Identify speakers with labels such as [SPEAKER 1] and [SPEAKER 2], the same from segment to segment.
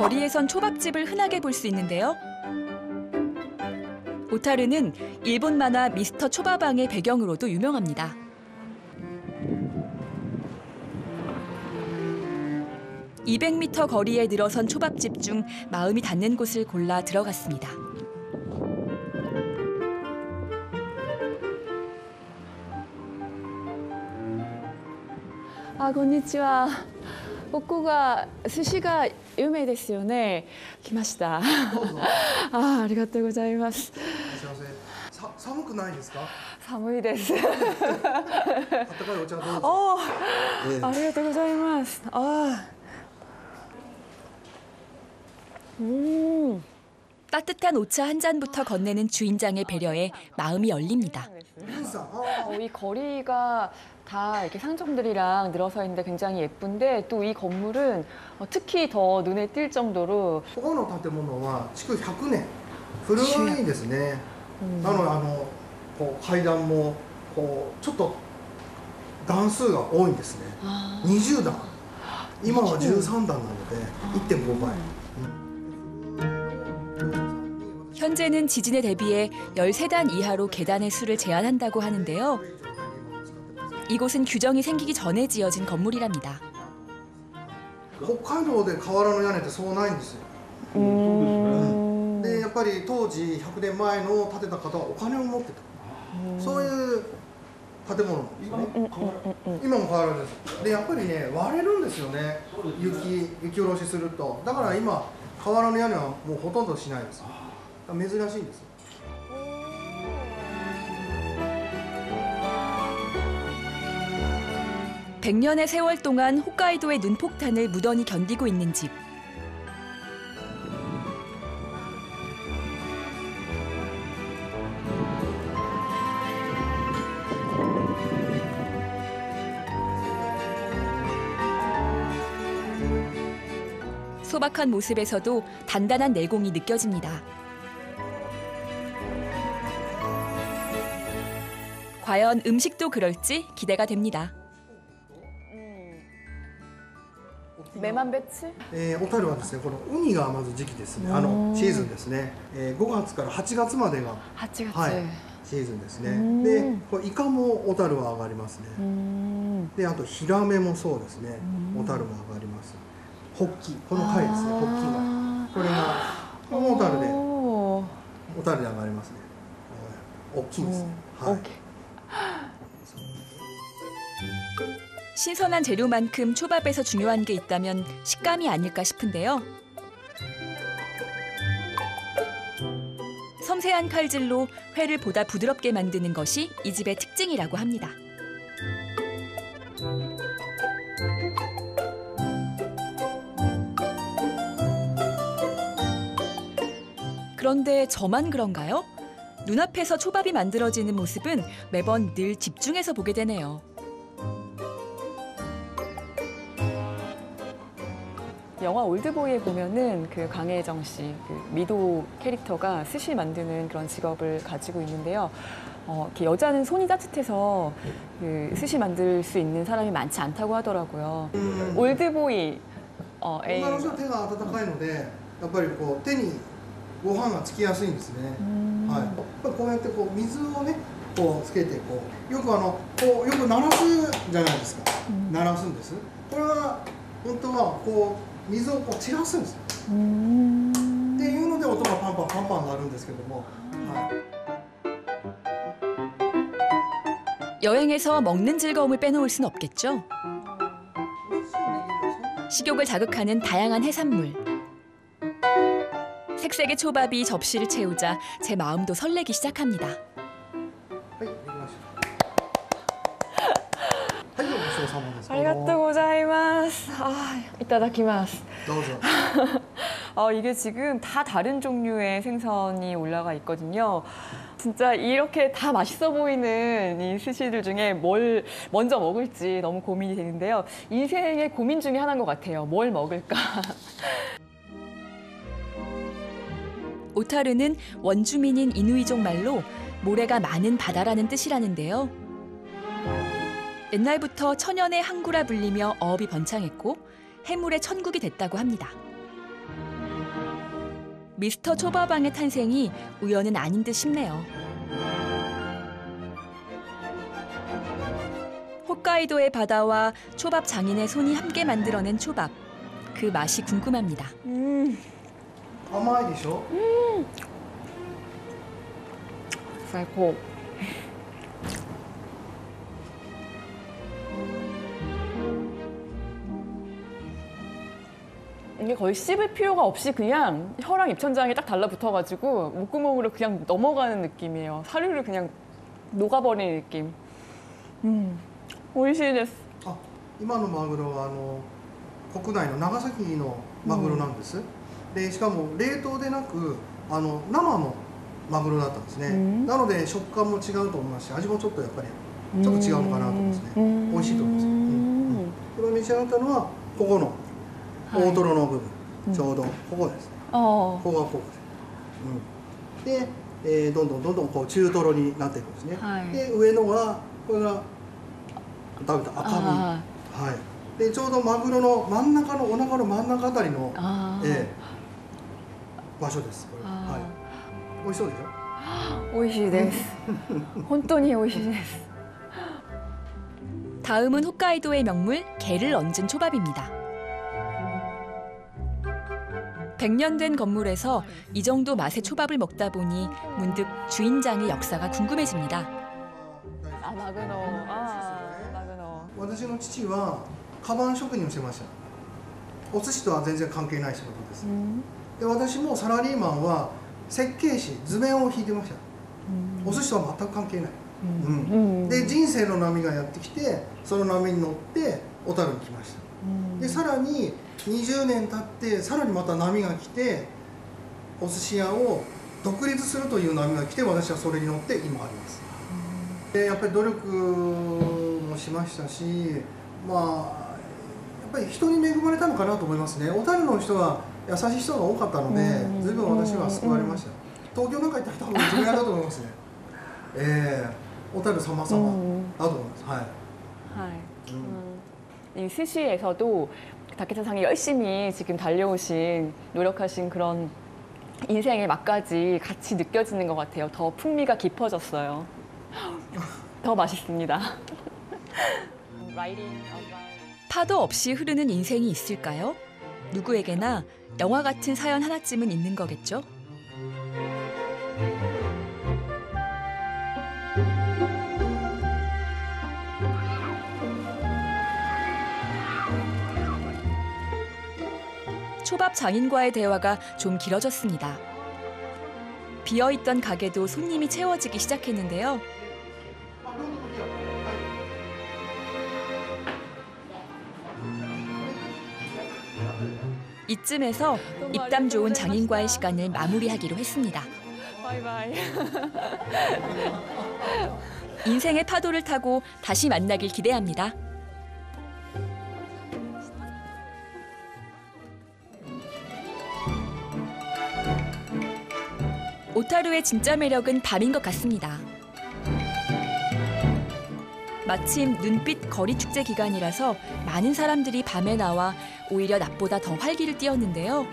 [SPEAKER 1] 거리에선 초밥집을 흔하게 볼 수 있는데요. 오타르는 일본 만화 미스터 초밥왕의 배경으로도 유명합니다. (200m) 거리에 늘어선 초밥집 중 마음이 닿는 곳을 골라 들어갔습니다.
[SPEAKER 2] 아, こんにちは。ここが寿司が有名ですよね。来ました。ありがとうございます。
[SPEAKER 3] すいません。寒くないですか？
[SPEAKER 2] 寒いです。
[SPEAKER 3] あったかいお茶どうぞ。
[SPEAKER 2] ありがとうございます。
[SPEAKER 1] 따뜻한 오차 한 잔부터 건네는 주인장의 배려에 마음이 열립니다.
[SPEAKER 2] 이 거리가 다 이렇게 상점들이랑 늘어서 있는데 굉장히 예쁜데 또 이 건물은 특히 더 눈에 띌 정도로
[SPEAKER 3] ここの建物は築100年古いですね。なのでこう階段もこうちょっと段数が多いんですね。20段。今は13段なので 1.5倍。
[SPEAKER 1] 현재는 지진에 대비해 13단 이하로 계단의 수를 제한한다고 하는데요. 이곳은 규정이 생기기 전에 지어진 건물이랍니다.
[SPEAKER 3] 北海道で瓦の屋根ってそうないんですよ。でやっぱり当時100年前の建てた方はお金を持ってた。そういう建物なんですよね。今も瓦です。でやっぱりね割れるんですよね。雪下ろしすると。だから今瓦の屋根はもうほとんどしないです。珍しいんです。
[SPEAKER 1] 100년의 세월 동안 홋카이도의 눈폭탄을 무던히 견디고 있는 집. 소박한 모습에서도 단단한 내공이 느껴집니다. 과연 음식도 그럴지 기대가 됩니다.
[SPEAKER 2] 매만 배치?
[SPEAKER 3] 小樽はですね、このウニがまず時期ですね。シーズンですね。5月から8月までが
[SPEAKER 2] 8月、
[SPEAKER 3] はい、シーズンですね。で、これイカも小樽は上がりますね。で、あとヒラメもそうですね。小樽も上がります。ホッキ、この貝ですね。ホッキがこれが小樽で上がりますね。大きいですね。はい。
[SPEAKER 1] 신선한 재료만큼 초밥에서 중요한 게 있다면 식감이 아닐까 싶은데요. 섬세한 칼질로 회를 보다 부드럽게 만드는 것이 이 집의 특징이라고 합니다. 그런데 저만 그런가요? 눈앞에서 초밥이 만들어지는 모습은 매번 늘 집중해서 보게 되네요.
[SPEAKER 2] 영화 올드보이에 보면은 그 강혜정 씨, 그 미도 캐릭터가 스시 만드는 그런 직업을 가지고 있는데요. 이렇게 여자는 손이 따뜻해서 그 스시 만들 수 있는 사람이 많지 않다고 하더라고요. 올드보이 A.
[SPEAKER 3] 女の人は手が温かいので、やっぱりこう手にご飯がつきやすいんですね。はい。やっぱりこうやってこう水をね、こうつけてこうよくこうよく鳴らすじゃないですか。鳴らすんです。これは本当はこう 水をこう散らすんですよ。っていうので音がパンパンパンパン鳴るんですけども。はい。
[SPEAKER 1] 여행에서 먹는 즐거움을 빼놓을 순 없겠죠. 식욕을 자극하는 다양한 해산물. 색색의 초밥이 접시를 채우자 제 마음도 설레기 시작합니다.
[SPEAKER 2] 아리가또고자이마스. 이따다키마스. 이게 지금 다 다른 종류의 생선이 올라가 있거든요. 진짜 이렇게 다 맛있어 보이는 이 스시들 중에 뭘 먼저 먹을지 너무 고민이 되는데요. 인생의 고민 중에 하나인 것 같아요. 뭘 먹을까?
[SPEAKER 1] 오타르는 원주민인 이누이족 말로 모래가 많은 바다라는 뜻이라는데요. 옛날부터 천연의 항구라 불리며 어업이 번창했고 해물의 천국이 됐다고 합니다. 미스터 초밥왕의 탄생이 우연은 아닌 듯 싶네요. 홋카이도의 바다와 초밥 장인의 손이 함께 만들어낸 초밥. 그 맛이 궁금합니다.
[SPEAKER 3] 甘いでしょ
[SPEAKER 2] 最高. 이게 거의 씹을 필요가 없이 그냥 혀랑 입천장이 딱 달라붙어가지고 목구멍으로 그냥 넘어가는 느낌이에요. 사료를 그냥 녹아버리는 느낌. 오이시 데스.
[SPEAKER 3] あ、今のマグロは国内の長崎のマグロなんです、でしかも冷凍でなく生のマグロだったんですね、なので食感も違うと思いますし、味もちょっとやっぱりちょっと違うのかなと思いますね、美味しいと思います、今召し上がったのはここの大トロの部分、ちょうどここですね、ここがここです、で、どんどんこう中トロになっていくんですね、で上のはこれが食べた赤身、はい、でちょうどマグロの真ん中のお腹の真ん中あたりの、場所です。これ、はい。美味しそうでしょ。
[SPEAKER 2] 美味しいです。本当に美味しいです。
[SPEAKER 1] 다음은 홋카이도의 명물 게를 얹은 초밥입니다. 100년 된 건물에서 이 정도 맛의 초밥을 먹다 보니 문득 주인장의 역사가 궁금해집니다.
[SPEAKER 2] 아, 마그노.
[SPEAKER 3] 私の父はカバン職人をしてました。お寿司とは全然関係ない仕事です。で、私もサラリーマンは設計士、図面を引いてました。お寿司とは全く関係ない。で、人生の波がやってきて、その波に乗って小樽に来ました。で、さらに20年経ってさらにまた波が来て、お寿司屋を独立するという波が来て、私はそれに乗って今あります。で、やっぱり努力もしましたし、まあやっぱり人に恵まれたのかなと思いますね。小樽の人は優しい人が多かったので、随分私は救われました。東京なんか行ったら多分自分屋だと思いますね。小樽様々だと思います。はい。
[SPEAKER 2] 이 스시에서도 다케타상이 열심히 지금 달려오신 노력하신 그런 인생의 맛까지 같이 느껴지는 것 같아요. 더 풍미가 깊어졌어요. 더 맛있습니다.
[SPEAKER 1] 파도 없이 흐르는 인생이 있을까요? 누구에게나 영화 같은 사연 하나쯤은 있는 거겠죠? 초밥 장인과의 대화가 좀 길어졌습니다. 비어있던 가게도 손님이 채워지기 시작했는데요. 이쯤에서 입담 좋은 장인과의 시간을 마무리하기로 했습니다.
[SPEAKER 2] 바이바이.
[SPEAKER 1] 인생의 파도를 타고 다시 만나길 기대합니다. 오타루의 진짜 매력은 밤인 것 같습니다. 마침 눈빛 거리 축제 기간이라서 많은 사람들이 밤에 나와 오히려 낮보다 더 활기를 띠었는데요.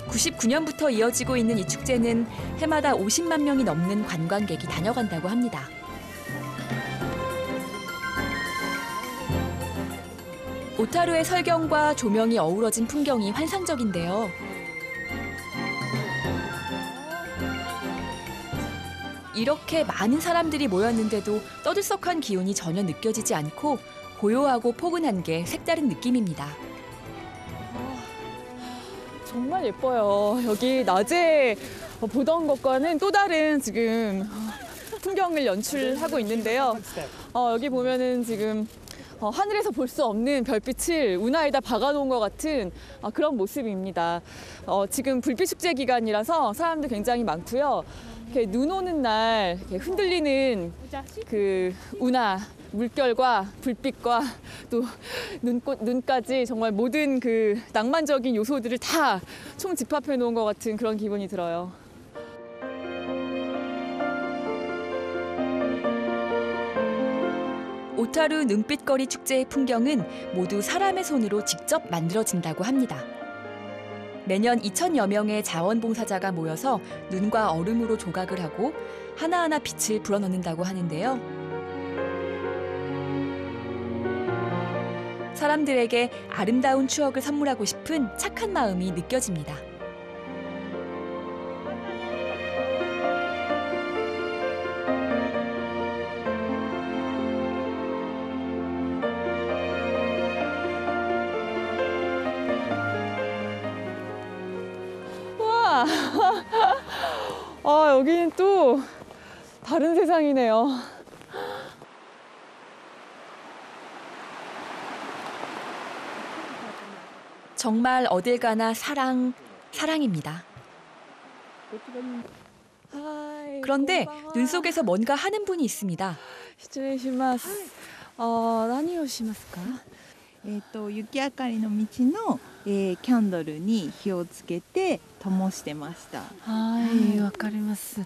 [SPEAKER 1] 99년부터 이어지고 있는 이 축제는 해마다 50만 명이 넘는 관광객이 다녀간다고 합니다. 오타루의 설경과 조명이 어우러진 풍경이 환상적인데요. 이렇게 많은 사람들이 모였는데도 떠들썩한 기운이 전혀 느껴지지 않고 고요하고 포근한 게 색다른 느낌입니다.
[SPEAKER 2] 정말 예뻐요. 여기 낮에 보던 것과는 또 다른 지금 풍경을 연출하고 있는데요. 여기 보면은 지금 하늘에서 볼 수 없는 별빛을 운하에다 박아놓은 것 같은 그런 모습입니다. 지금 불빛 축제 기간이라서 사람들 굉장히 많고요. 이렇게 눈 오는 날 이렇게 흔들리는 그 운하, 물결과 불빛과 또 눈까지 정말 모든 그 낭만적인 요소들을 다 총집합해 놓은 것 같은 그런 기분이 들어요.
[SPEAKER 1] 오타루 눈빛거리 축제의 풍경은 모두 사람의 손으로 직접 만들어진다고 합니다. 매년 2,000여 명의 자원봉사자가 모여서 눈과 얼음으로 조각을 하고 하나하나 빛을 불어넣는다고 하는데요. 사람들에게 아름다운 추억을 선물하고 싶은 착한 마음이 느껴집니다.
[SPEAKER 2] 와, 여기는 또 다른 세상이네요.
[SPEAKER 1] 정말 어딜 가나 사랑, 사랑입니다. 그런데 눈 속에서 뭔가 하는 분이 있습니다.
[SPEAKER 2] 失礼します。何をしますか？
[SPEAKER 4] 雪明かりの道の、キャンドルに火をつけて灯してました。
[SPEAKER 2] はい、わかります。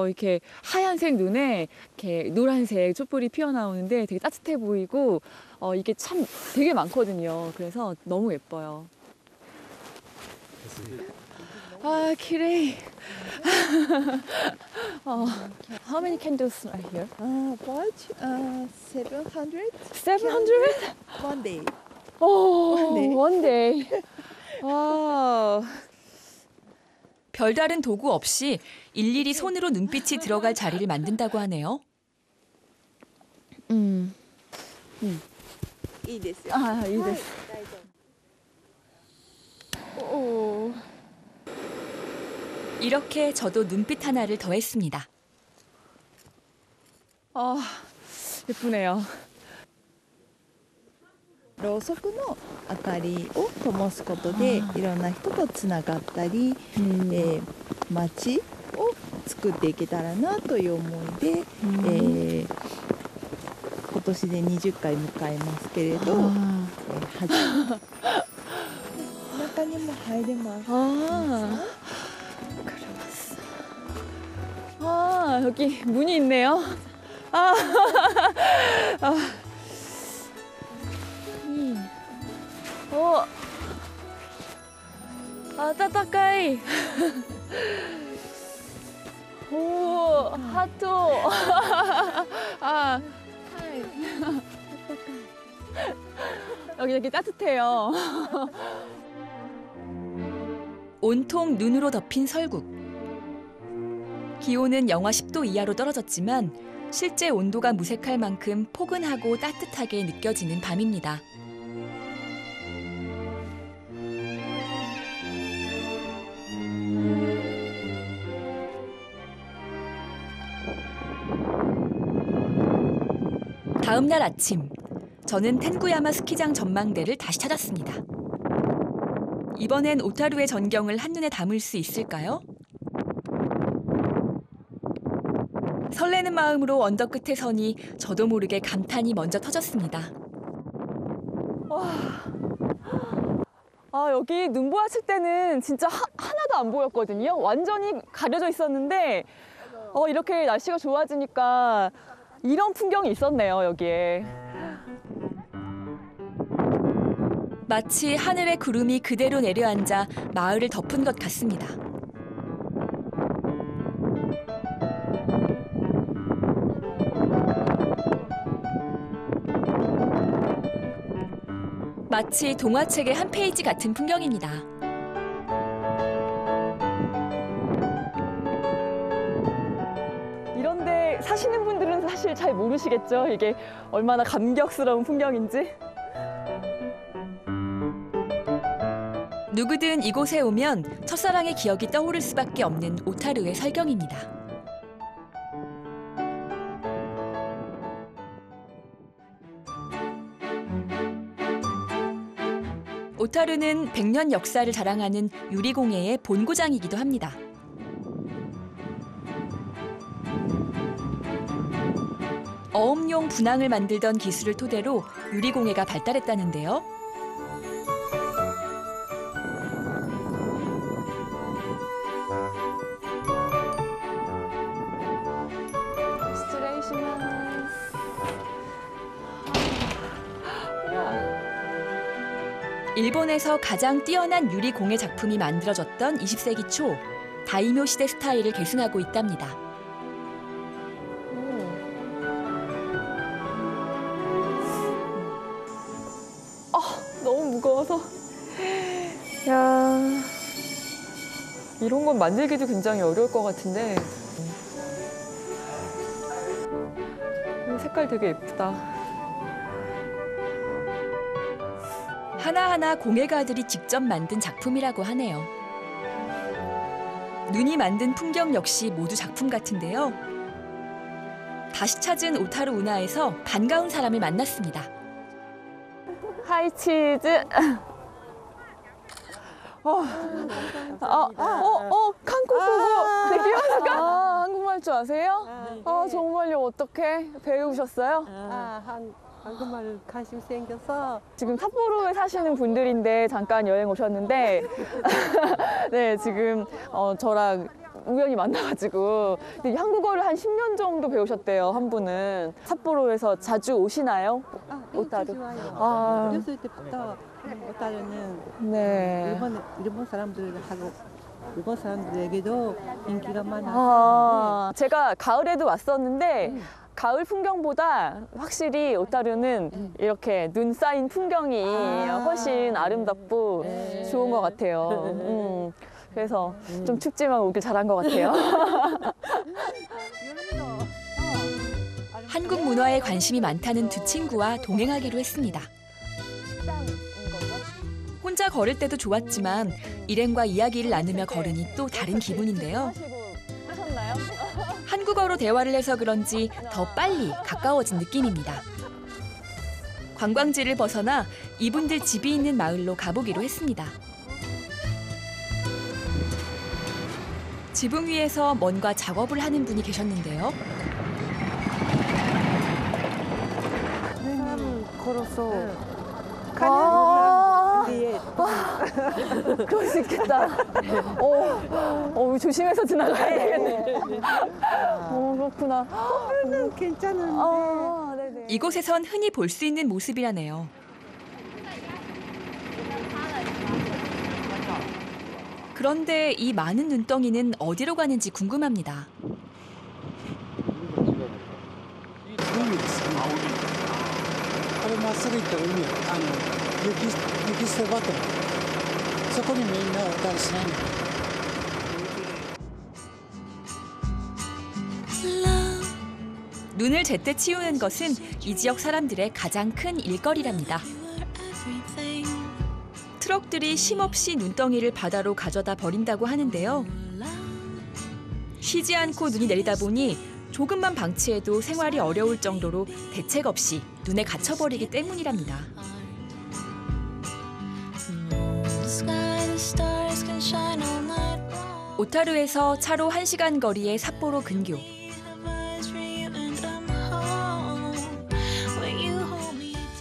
[SPEAKER 2] 이렇게 하얀색 눈에 이렇게 노란색 촛불이 피어나오는데 되게 따뜻해 보이고 이게 참 되게 많거든요. 그래서 너무 예뻐요. 아, 기레이. How many candles are here?
[SPEAKER 4] About 700
[SPEAKER 2] 700?
[SPEAKER 4] one day.
[SPEAKER 2] One day. 와.
[SPEAKER 1] 별다른 도구 없이 일일이 손으로 눈빛이 들어갈 자리를 만든다고 하네요.
[SPEAKER 4] いいですよ。
[SPEAKER 2] 아, 이です. 오.
[SPEAKER 1] 이렇게 저도 눈빛 하나를 더했습니다.
[SPEAKER 2] 아, 예쁘네요.
[SPEAKER 4] ろうそくの明かりを灯すことでいろんな人とつながったり、街を作っていけたらなという思いで、今年で20回迎えますけれど、中にも入れます。
[SPEAKER 2] 아, 여기 문이 있네요. 아, 따뜻해. 오, 하트. 아, 여기 따뜻해요.
[SPEAKER 1] 온통 눈으로 덮인 설국. 기온은 영하 10도 이하로 떨어졌지만 실제 온도가 무색할 만큼 포근하고 따뜻하게 느껴지는 밤입니다. 다음 날 아침, 저는 텐구야마 스키장 전망대를 다시 찾았습니다. 이번엔 오타루의 전경을 한눈에 담을 수 있을까요? 설레는 마음으로 언덕 끝에 서니 저도 모르게 감탄이 먼저 터졌습니다.
[SPEAKER 2] 와, 여기 눈 보았을 때는 진짜 하나도 안 보였거든요. 완전히 가려져 있었는데 이렇게 날씨가 좋아지니까 이런 풍경이 있었네요, 여기에.
[SPEAKER 1] 마치 하늘의 구름이 그대로 내려앉아 마을을 덮은 것 같습니다. 마치 동화책의 한 페이지 같은 풍경입니다.
[SPEAKER 2] 이런데 사시는 분들은 사실 잘 모르시겠죠? 이게 얼마나 감격스러운 풍경인지.
[SPEAKER 1] 누구든 이곳에 오면 첫사랑의 기억이 떠오를 수밖에 없는 오타루의 설경입니다. 오타루는 100년 역사를 자랑하는 유리공예의 본고장이기도 합니다. 어업용 분항을 만들던 기술을 토대로 유리공예가 발달했다는데요. 일본에서 가장 뛰어난 유리 공예 작품이 만들어졌던 20세기 초 다이묘 시대 스타일을 계승하고 있답니다.
[SPEAKER 2] 너무 무거워서. 야, 이런 건 만들기도 굉장히 어려울 것 같은데. 이 색깔 되게 예쁘다.
[SPEAKER 1] 하나하나 공예가들이 직접 만든 작품이라고 하네요. 눈이 만든 풍경 역시 모두 작품 같은데요. 다시 찾은 오타루 운하에서 반가운 사람을 만났습니다.
[SPEAKER 2] 하이 치즈. 한국어 되게 한국말 줄 아세요? 정말요? 어떻게 배우셨어요?
[SPEAKER 5] 한국말 관심 생겨서
[SPEAKER 2] 지금 삿포로에 사시는 분들인데 잠깐 여행 오셨는데 네, 지금 저랑 우연히 만나가지고 한국어를 한 10년 정도 배우셨대요, 한 분은. 삿포로에서 자주 오시나요? 오타루. 아.
[SPEAKER 5] 어렸을 때부터 오타루는
[SPEAKER 2] 네.
[SPEAKER 5] 일본 사람들하고 일본 사람들에게도 인기가 많아서
[SPEAKER 2] 제가 가을에도 왔었는데 가을 풍경보다 확실히 오타루는 이렇게 눈 쌓인 풍경이 훨씬 아름답고 좋은 것 같아요. 그래서 좀 춥지만 오길 잘한 것 같아요.
[SPEAKER 1] 한국 문화에 관심이 많다는 두 친구와 동행하기로 했습니다. 혼자 걸을 때도 좋았지만 일행과 이야기를 나누며 걸으니 또 다른 기분인데요.
[SPEAKER 2] 하셨나요?
[SPEAKER 1] 한국어로 대화를 해서 그런지 더 빨리 가까워진 느낌입니다. 관광지를 벗어나 이분들 집이 있는 마을로 가보기로 했습니다. 지붕 위에서 뭔가 작업을 하는 분이 계셨는데요.
[SPEAKER 5] 사람을 걸어서
[SPEAKER 2] 아, 그럴 수 있겠다. 조심해서 지나가야 되겠네. 그렇구나.
[SPEAKER 5] 하루는 괜찮은데
[SPEAKER 2] 네네.
[SPEAKER 1] 이곳에선 흔히 볼 수 있는 모습이라네요. 그런데 이 많은 눈덩이는 어디로 가는지 궁금합니다.
[SPEAKER 6] 海ですね。これまっすぐ行った海、雪捨て場とそこにみんな渡りしないの。
[SPEAKER 1] 눈을 제때 치우는 것은 이 지역 사람들의 가장 큰 일거리랍니다. 트럭들이 쉼없이 눈덩이를 바다로 가져다 버린다고 하는데요. 쉬지 않고 눈이 내리다 보니 조금만 방치해도 생활이 어려울 정도로 대책 없이 눈에 갇혀버리기 때문이랍니다. 오타루에서 차로 1시간 거리의 삿포로 근교.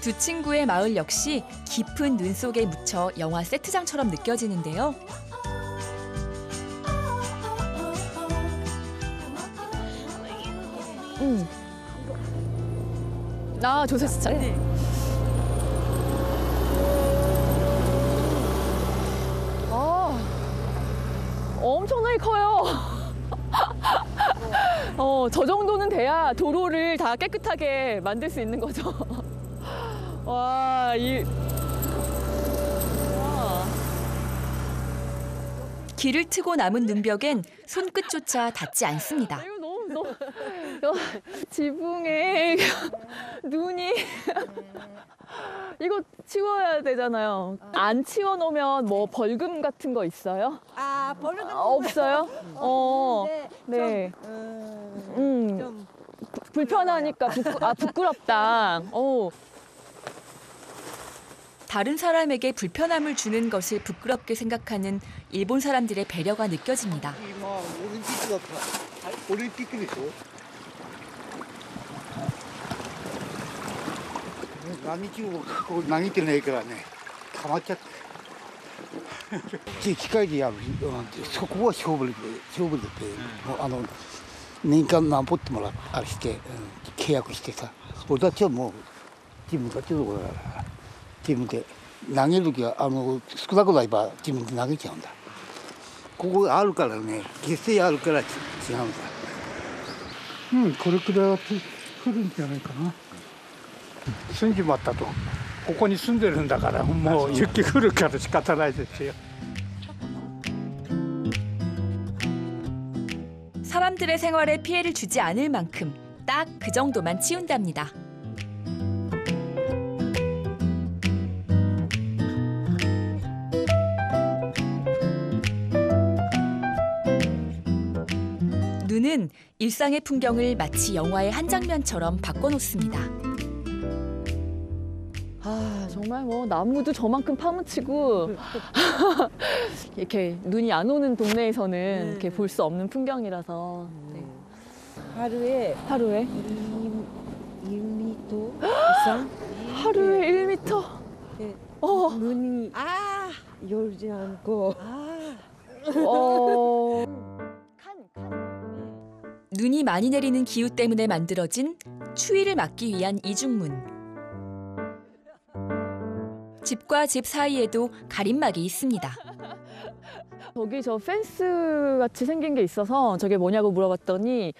[SPEAKER 1] 두 친구의 마을 역시 깊은 눈 속에 묻혀 영화 세트장처럼 느껴지는데요.
[SPEAKER 2] 조세수차. 엄청나게 커요. 저 정도는 돼야 도로를 다 깨끗하게 만들 수 있는 거죠. 와.
[SPEAKER 1] 길을 트고 남은 눈벽엔 손끝조차 닿지 않습니다.
[SPEAKER 2] 이거 너무 지붕에 눈이 이거 치워야 되잖아요. 안 치워 놓으면 뭐 벌금 같은 거 있어요?
[SPEAKER 5] 벌금
[SPEAKER 2] 없어요? 네.
[SPEAKER 5] 좀
[SPEAKER 2] 불편하니까 부끄럽다.
[SPEAKER 1] 다른 사람에게 불편함을 주는 것을 부끄럽게 생각하는 일본 사람들의 배려가 느껴집니다.
[SPEAKER 6] 今オリンピックだったオリンピックでしょ。何日もこう投げてないからね、溜まっちゃって。機械でやる、そこは勝負でもう年間何歩ってもらってあれして、契約してさ、俺たちはもう自分たちのところだから自分で投げる時は少なくなれば自分で投げちゃうんだ。ここがあるからね、血清あるから違うんだ。これくらいは降るんじゃないかな。住んじまったと。ここに住んでるんだからもう雪降るから仕方ないですよ。
[SPEAKER 1] 사람들의 생활에 피해를 주지 않을 만큼 딱 그 정도만 치운답니다. 눈은 일상의 풍경을 마치 영화의 한 장면처럼 바꿔놓습니다.
[SPEAKER 2] 아, 정말 뭐 나무도 저만큼 파묻히고 이렇게 눈이 안 오는 동네에서는 이렇게 볼 수 없는 풍경이라서 네. 하루에
[SPEAKER 5] 1m 이상?
[SPEAKER 2] 하루에 1m.
[SPEAKER 5] 네.
[SPEAKER 2] 눈이
[SPEAKER 5] 열지 않고
[SPEAKER 1] 눈이 많이 내리는 기후 때문에 만들어진 추위를 막기 위한 이중문. 집과 집 사이에도 가림막이 있습니다.
[SPEAKER 2] 저기 저 펜스 같이 생긴 게 있어서 저게 뭐냐고 물어봤더니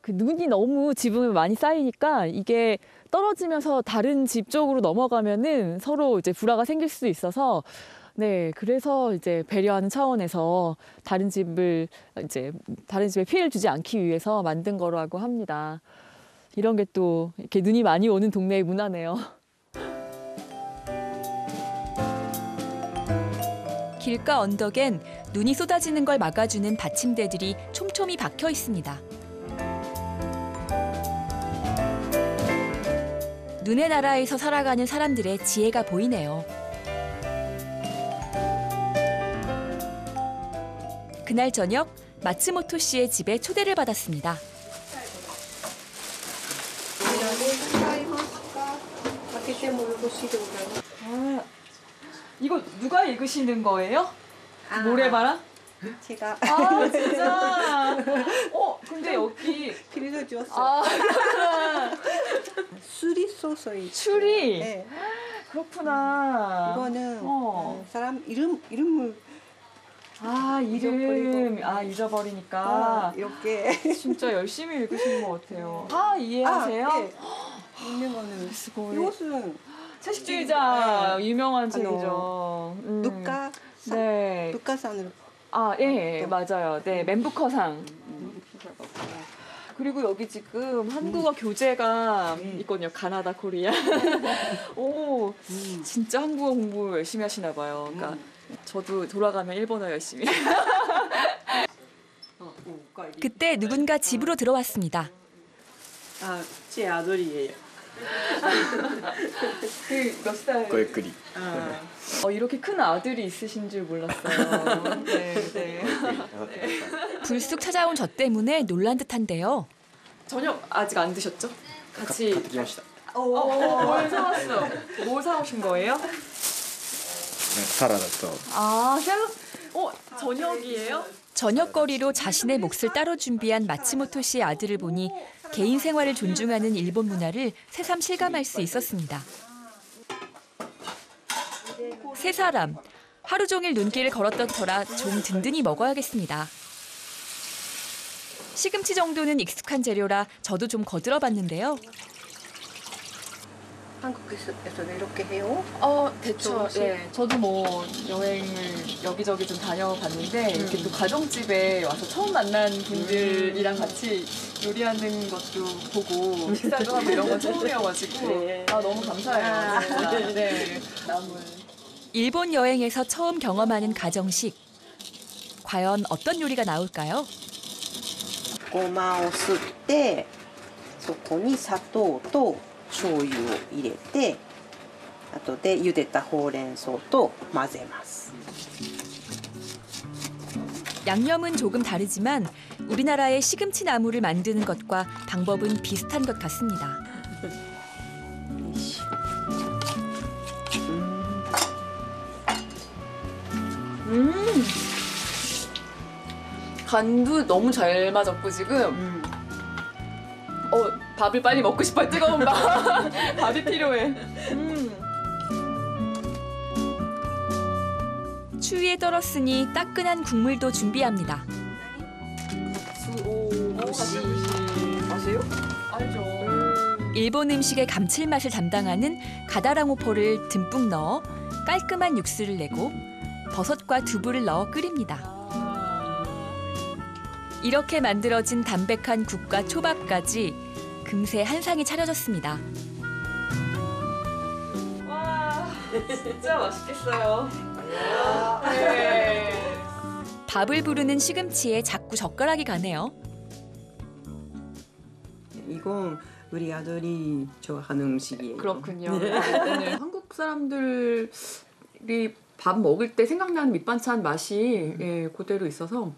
[SPEAKER 2] 그 눈이 너무 지붕에 많이 쌓이니까 이게 떨어지면서 다른 집 쪽으로 넘어가면은 서로 이제 불화가 생길 수 있어서 네, 그래서 이제 배려하는 차원에서 다른 집에 피해를 주지 않기 위해서 만든 거라고 합니다. 이런 게 또 이렇게 눈이 많이 오는 동네의 문화네요.
[SPEAKER 1] 길가 언덕엔 눈이 쏟아지는 걸 막아주는 받침대들이 촘촘히 박혀 있습니다. 눈의 나라에서 살아가는 사람들의 지혜가 보이네요. 그날 저녁 마츠모토 씨의 집에 초대를 받았습니다.
[SPEAKER 2] 이거 누가 읽으시는 거예요? 모래바람?
[SPEAKER 5] 제가
[SPEAKER 2] 아, 진짜? 근데 여기
[SPEAKER 5] 빌려줬어요. 술이 소서이.
[SPEAKER 2] 추리?
[SPEAKER 5] 네.
[SPEAKER 2] 그렇구나.
[SPEAKER 5] 이거는 사람 이름을
[SPEAKER 2] 이름 잊어버리니까
[SPEAKER 5] 이렇게
[SPEAKER 2] 진짜 열심히 읽으신 것 같아요. 이해하세요?
[SPEAKER 5] 네. 있는 거는 이것은
[SPEAKER 2] 채식주의자 유명한 책이죠.
[SPEAKER 5] 누가
[SPEAKER 2] 네.
[SPEAKER 5] 누가산으로
[SPEAKER 2] 예, 맞아요. 네, 멘부커상. 그리고 여기 지금 한국어 교재가 있거든요. 가나다, 코리아. 오, 진짜 한국어 공부 열심히 하시나 봐요. 그러니까 저도 돌아가면 일본어 열심히.
[SPEAKER 1] 그때 누군가 집으로 들어왔습니다.
[SPEAKER 5] 제 아들이에요.
[SPEAKER 2] 몇 살?
[SPEAKER 7] ごゆっくり
[SPEAKER 2] 이렇게 큰 아들이 있으신 줄 몰랐어요. 네.
[SPEAKER 1] 불쑥 찾아온 저 때문에 놀란 듯한데요.
[SPEAKER 2] 저녁 아직 안 드셨죠?
[SPEAKER 7] 買っ
[SPEAKER 2] 같이
[SPEAKER 7] てきました
[SPEAKER 2] 뭘 사왔어? 뭘 사오신 거예요?
[SPEAKER 7] サラダと
[SPEAKER 2] 샐러드. 저녁이에요?
[SPEAKER 1] 저녁거리로 자신의 몫을 따로 준비한 마츠모토 씨의 아들을 보니 개인 생활을 존중하는 일본 문화를 새삼 실감할 수 있었습니다. 세 사람, 하루 종일 눈길을 걸었던 터라 좀 든든히 먹어야겠습니다. 시금치 정도는 익숙한 재료라 저도 좀 거들어봤는데요.
[SPEAKER 5] 한국에서 이렇게 해요?
[SPEAKER 2] 대충. 예, 저도 뭐 여행을 여기저기 좀 다녀봤는데 이렇게 또 가정집에 와서 처음 만난 분들이랑 같이 요리하는 것도 보고 식사도 하고 이런 건 처음이어가지고
[SPEAKER 5] 네.
[SPEAKER 2] 너무 감사해요. 진짜. 네.
[SPEAKER 1] 일본 여행에서 처음 경험하는 가정식. 과연 어떤 요리가 나올까요?
[SPEAKER 5] ごまをすってそこに砂糖と醤油を入れて後で茹でたほうれん草と混ぜます。
[SPEAKER 1] 양념은 조금 다르지만 우리나라의 시금치 나물을 만드는 것과 방법은 비슷한 것 같습니다.
[SPEAKER 2] 간도 너무 잘 맞았고 지금 밥을 빨리 먹고 싶어요. 뜨거운 밥. 밥이 필요해.
[SPEAKER 1] 추위에 떨었으니 따끈한 국물도 준비합니다.
[SPEAKER 2] 아세요? 알죠.
[SPEAKER 1] 일본 음식의 감칠맛을 담당하는 가다랑호포를 듬뿍 넣어 깔끔한 육수를 내고 버섯과 두부를 넣어 끓입니다. 이렇게 만들어진 담백한 국과 초밥까지 금세 한 상이 차려졌습니다.
[SPEAKER 2] 와, 진짜 맛있겠어요. 네.
[SPEAKER 1] 밥을 부르는 시금치에 자꾸 젓가락이 가네요.
[SPEAKER 5] 이건 우리 아들이 좋아하는 음식이에요.
[SPEAKER 2] 그렇군요. 오늘 한국 사람들이 밥 먹을 때 생각나는 밑반찬 맛이 그대로 있어서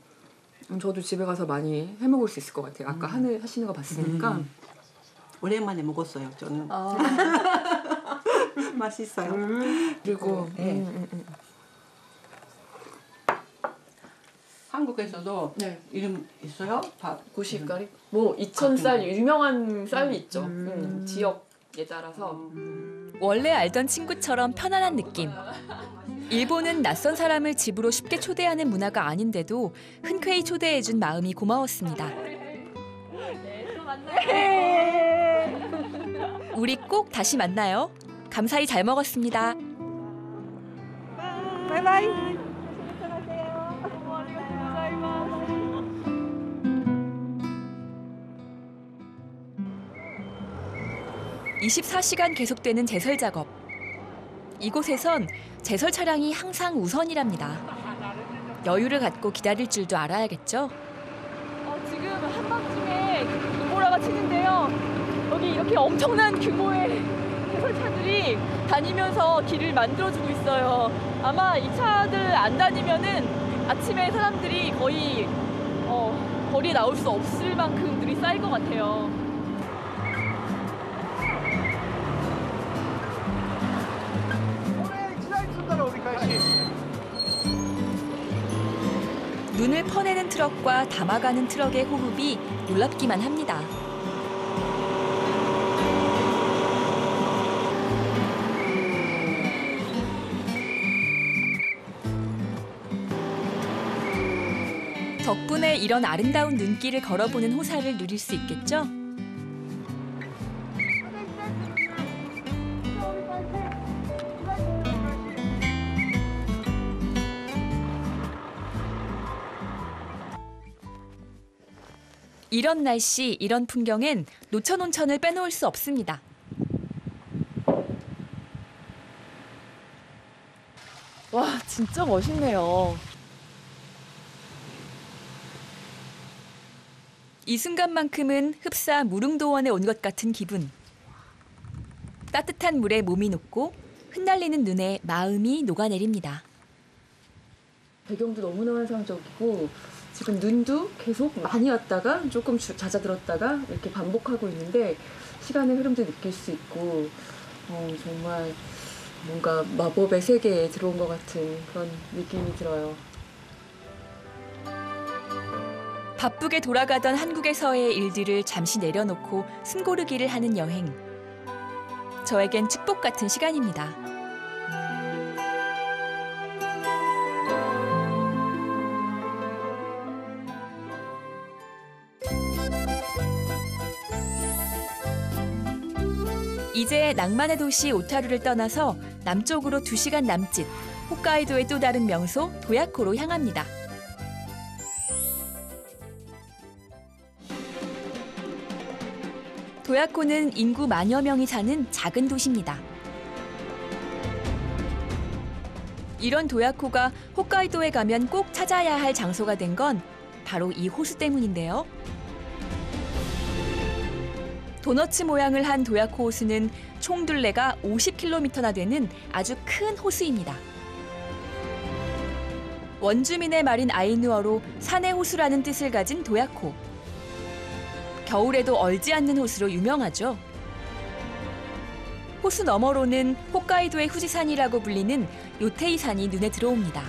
[SPEAKER 2] 저도 집에 가서 많이 해 먹을 수 있을 것 같아요. 아까 하시는 거 봤으니까.
[SPEAKER 5] 오랜만에 먹었어요, 저는. 맛있어요.
[SPEAKER 2] 그리고
[SPEAKER 5] 한국에서도
[SPEAKER 2] 네.
[SPEAKER 5] 이름 있어요? 밥.
[SPEAKER 2] 고시가리? 뭐 이천쌀 유명한 쌀이 있죠. 지역에 따라서.
[SPEAKER 1] 원래 알던 친구처럼 편안한 느낌. 일본은 낯선 사람을 집으로 쉽게 초대하는 문화가 아닌데도 흔쾌히 초대해준 마음이 고마웠습니다. 우리 꼭 다시 만나요. 감사히 잘 먹었습니다.
[SPEAKER 2] 바이바이.
[SPEAKER 1] 24시간 계속되는 제설 작업. 이곳에선 제설 차량이 항상 우선이랍니다. 여유를 갖고 기다릴 줄도 알아야겠죠?
[SPEAKER 2] 지금 한밤중에 눈보라가 치는데요. 여기 이렇게 엄청난 규모의 제설차들이 다니면서 길을 만들어주고 있어요. 아마 이 차들 안 다니면은 아침에 사람들이 거의 거리에 나올 수 없을 만큼들이 쌓일 것 같아요.
[SPEAKER 1] 눈을 퍼내는 트럭과 담아가는 트럭의 호흡이 놀랍기만 합니다. 덕분에 이런 아름다운 눈길을 걸어보는 호사를 누릴 수 있겠죠? 이런 날씨, 이런 풍경엔 노천 온천을 빼놓을 수 없습니다.
[SPEAKER 2] 와, 진짜 멋있네요.
[SPEAKER 1] 이 순간만큼은 흡사 무릉도원에 온 것 같은 기분. 따뜻한 물에 몸이 녹고 흩날리는 눈에 마음이 녹아내립니다.
[SPEAKER 2] 배경도 너무나 환상적이고 지금 눈도 계속 많이 왔다가 조금 잦아들었다가 이렇게 반복하고 있는데 시간의 흐름도 느낄 수 있고 정말 뭔가 마법의 세계에 들어온 것 같은 그런 느낌이 들어요.
[SPEAKER 1] 바쁘게 돌아가던 한국에서의 일들을 잠시 내려놓고 숨고르기를 하는 여행. 저에겐 축복 같은 시간입니다. 이제 낭만의 도시 오타루를 떠나서 남쪽으로 2시간 남짓 홋카이도의 또 다른 명소 도야코로 향합니다. 도야코는 인구 10,000여 명이 사는 작은 도시입니다. 이런 도야코가 홋카이도에 가면 꼭 찾아야 할 장소가 된 건 바로 이 호수 때문인데요. 도너츠 모양을 한 도야코 호수는 총 둘레가 50km나 되는 아주 큰 호수입니다. 원주민의 말인 아이누어로 산의 호수라는 뜻을 가진 도야코. 겨울에도 얼지 않는 호수로 유명하죠. 호수 너머로는 홋카이도의 후지산이라고 불리는 요테이산이 눈에 들어옵니다.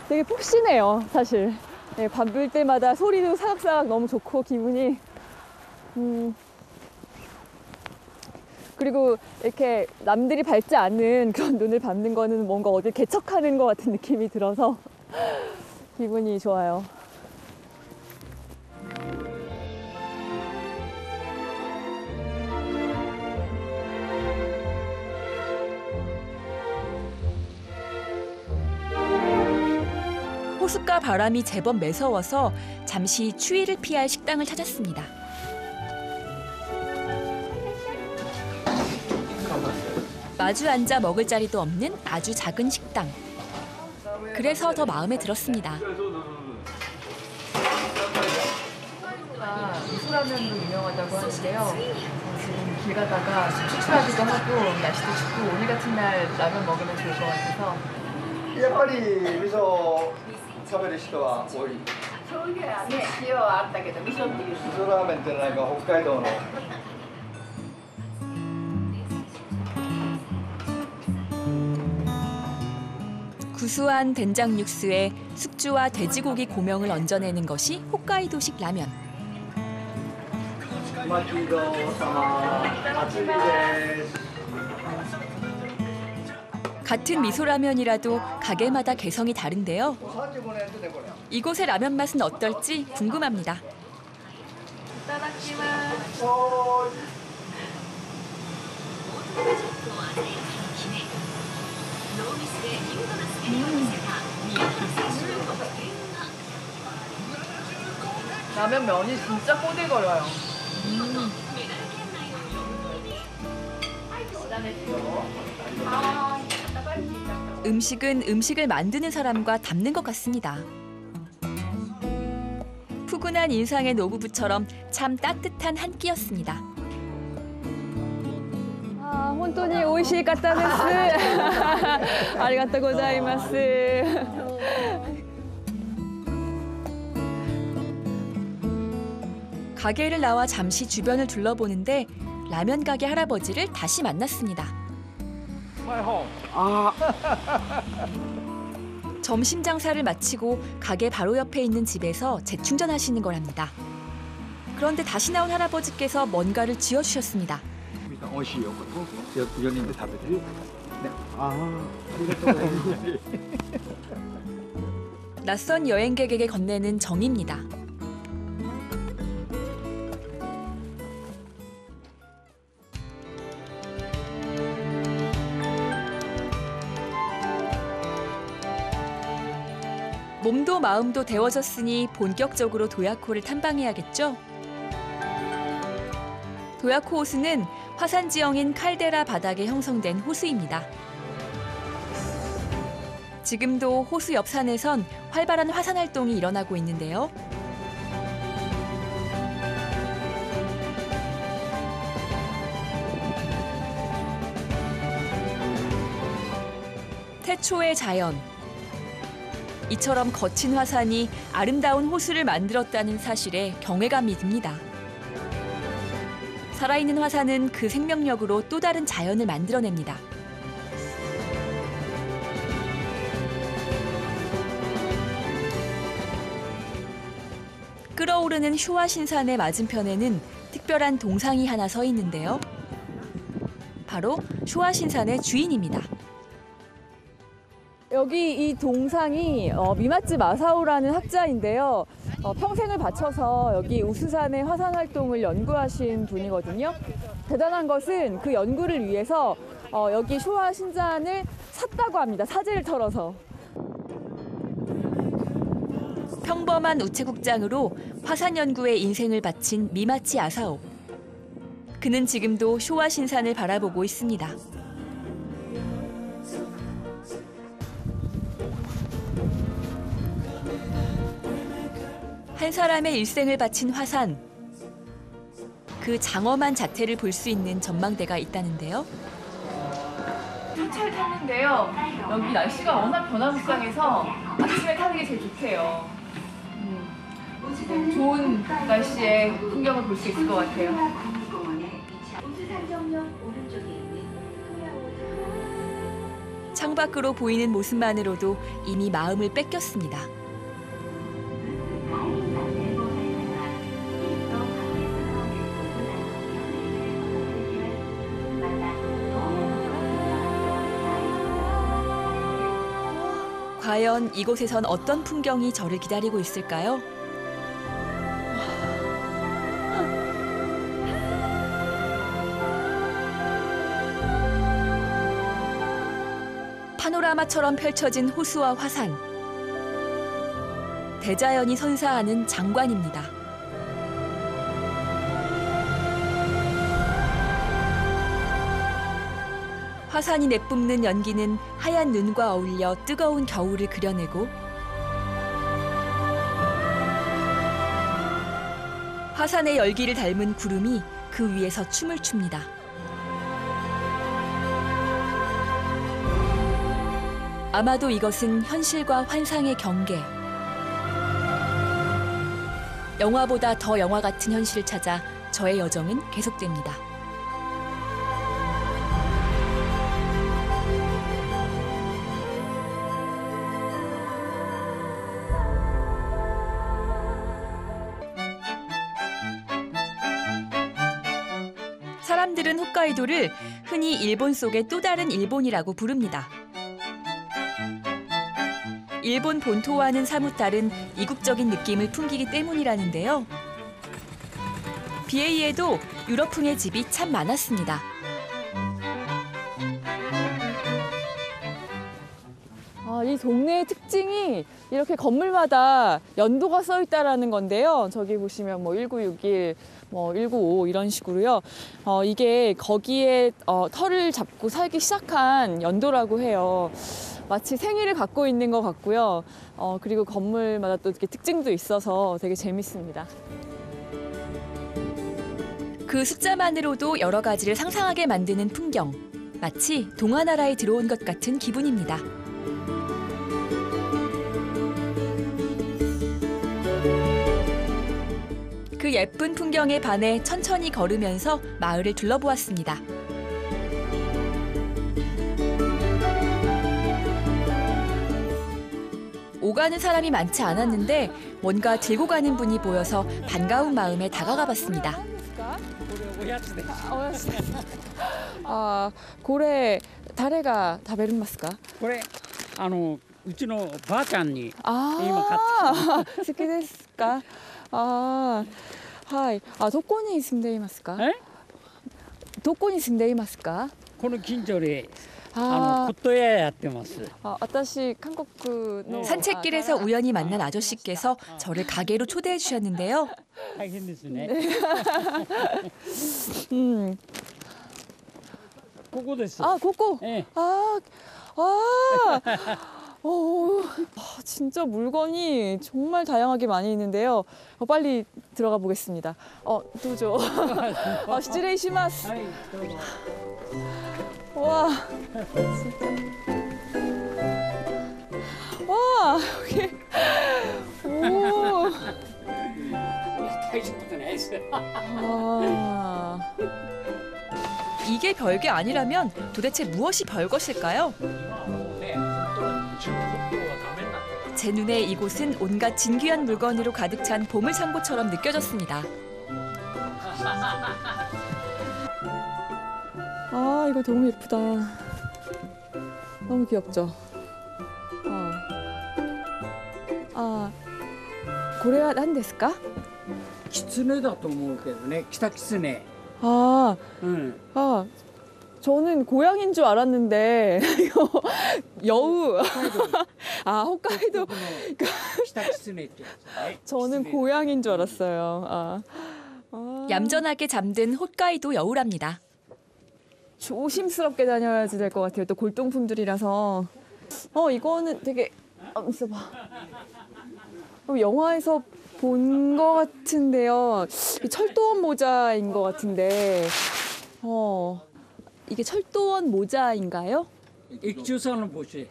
[SPEAKER 2] 되게 푹신해요, 사실. 네, 밤불 때마다 소리도 사각사각 너무 좋고 기분이 그리고 이렇게 남들이 밟지 않는 그런 눈을 밟는 거는 뭔가 어딜 개척하는 것 같은 느낌이 들어서 기분이 좋아요.
[SPEAKER 1] 호숫가 바람이 제법 매서워서 잠시 추위를 피할 식당을 찾았습니다. 마주 앉아 먹을 자리도 없는 아주 작은 식당. 그래서 더 마음에 들었습니다.
[SPEAKER 2] 미소라면으로 유명하다고 하는데요. 지금 길 가다가 추출하기도 하고 날씨도 춥고 오늘 같은 날 라면 먹으면 좋을 것 같아서
[SPEAKER 7] やっぱり味噌食べる人は多い。
[SPEAKER 8] 醤油はね、塩はあったけど、味噌っていう。
[SPEAKER 7] 味噌ラーメンってなんか北海道の。
[SPEAKER 1] 구수한 된장 육수에 숙주와 돼지고기 고명을 얹어내는 것이 홋카이도식 라면. 같은 미소라면이라도 가게마다 개성이 다른데요. 이곳의 라면 맛은 어떨지 궁금합니다.
[SPEAKER 2] 라면 면이 진짜 꼬들거려요.
[SPEAKER 1] 음식은 음식을 만드는 사람과 닮는 것 같습니다. 푸근한 인상의 노부부처럼 참 따뜻한 한 끼였습니다.
[SPEAKER 2] 아, 혼돈이 오이시 까따 데스. 아리가또 고자이마스.
[SPEAKER 1] 가게를 나와 잠시 주변을 둘러보는데 라면 가게 할아버지를 다시 만났습니다. 점심 장사를 마치고 가게 바로 옆에 있는 집에서 재충전하시는 거랍니다. 그런데 다시 나온 할아버지께서 뭔가를 지어주셨습니다. 낯선 여행객에게 건네는 정입니다. 몸도 마음도 데워졌으니 본격적으로 도야코를 탐방해야겠죠? 도야코 호수는 화산 지형인 칼데라 바닥에 형성된 호수입니다. 지금도 호수 옆 산에선 활발한 화산 활동이 일어나고 있는데요. 태초의 자연. 이처럼 거친 화산이 아름다운 호수를 만들었다는 사실에 경외감이 듭니다. 살아있는 화산은 그 생명력으로 또 다른 자연을 만들어냅니다. 끓어오르는 효화신산의 맞은편에는 특별한 동상이 하나 서 있는데요. 바로 효화신산의 주인입니다.
[SPEAKER 2] 여기 이 동상이 미마츠 마사오라는 학자인데요. 평생을 바쳐서 여기 우수산의 화산 활동을 연구하신 분이거든요. 대단한 것은 그 연구를 위해서 여기 쇼와 신잔을 샀다고 합니다. 사재를 털어서.
[SPEAKER 1] 평범한 우체국장으로 화산 연구에 인생을 바친 미마치 아사오. 그는 지금도 쇼와 신산을 바라보고 있습니다. 한 사람의 일생을 바친 화산. 그 장엄한 자태를 볼 수 있는 전망대가 있다는데요.
[SPEAKER 2] 차를 탔는데요. 여기 날씨가 워낙 변화무쌍해서 아침에 타는 게 제일 좋대요. 좋은 날씨에 풍경을 볼 수 있을 것 같아요.
[SPEAKER 1] 창밖으로 보이는 모습만으로도 이미 마음을 뺏겼습니다. 과연 이곳에선 어떤 풍경이 저를 기다리고 있을까요? 파노라마처럼 펼쳐진 호수와 화산. 대자연이 선사하는 장관입니다. 화산이 내뿜는 연기는 하얀 눈과 어울려 뜨거운 겨울을 그려내고 화산의 열기를 닮은 구름이 그 위에서 춤을 춥니다. 아마도 이것은 현실과 환상의 경계. 영화보다 더 영화 같은 현실을 찾아 저의 여정은 계속됩니다. 사람들은 홋카이도를 흔히 일본 속의 또 다른 일본이라고 부릅니다. 일본 본토와는 사뭇 다른 이국적인 느낌을 풍기기 때문이라는데요. BA에도 유럽풍의 집이 참 많았습니다.
[SPEAKER 2] 이 동네의 특징이 이렇게 건물마다 연도가 써 있다라는 건데요. 저기 보시면 뭐 1961, 뭐 195 이런 식으로요. 이게 거기에 터를 잡고 살기 시작한 연도라고 해요. 마치 생일을 갖고 있는 것 같고요. 그리고 건물마다 또 이렇게 특징도 있어서 되게 재밌습니다.
[SPEAKER 1] 그 숫자만으로도 여러 가지를 상상하게 만드는 풍경. 마치 동화나라에 들어온 것 같은 기분입니다. 그 예쁜 풍경에 반해 천천히 걸으면서 마을을 둘러보았습니다. 오가는 사람이 많지 않았는데 뭔가 들고 가는 분이 보여서 반가운 마음에 다가가 봤습니다.
[SPEAKER 2] これ誰が食べますか？
[SPEAKER 6] これうちのばあちゃんに
[SPEAKER 2] あ
[SPEAKER 6] 今買ってきた。
[SPEAKER 2] 好きですか？はい。どこに住んでいますか？どこに住んでいますか？
[SPEAKER 6] この近所で
[SPEAKER 2] 아,
[SPEAKER 6] 骨董屋やってます。
[SPEAKER 2] 私韓国の
[SPEAKER 1] 산책길에서 우연히 만난 아저씨께서 저를 가게로 초대해 주셨는데요.
[SPEAKER 6] 大変ですね。ここです。
[SPEAKER 2] ここ.
[SPEAKER 6] 예.
[SPEAKER 2] 진짜 물건이 정말 다양하게 많이 있는데요. 빨리 들어가 보겠습니다. 도저. 시즈레이시마스. 와, 진짜. 와, 여기. 오.
[SPEAKER 1] 이게 별게 아니라면 도대체 무엇이 별것일까요? 제 눈에 이곳은 온갖 진귀한 물건으로 가득 찬 보물창고처럼 느껴졌습니다.
[SPEAKER 2] 이거 너무 예쁘다. 너무 귀엽죠? これは何ですか?
[SPEAKER 6] キツネだと思うけどね、キタキツネ。
[SPEAKER 2] 저는 고양인 줄 알았는데 이거 여우. 홋카이도. 저는 고양인 줄 알았어요.
[SPEAKER 1] 얌전하게 잠든 홋카이도 여우랍니다.
[SPEAKER 2] 조심스럽게 다녀야지 될 것 같아요. 또 골동품들이라서. 이거는 되게 있어봐. 영화에서 본 것 같은데요. 철도원 모자인 것 같은데. 이게 철도원 모자인가요?
[SPEAKER 6] 액주사는 보시죠.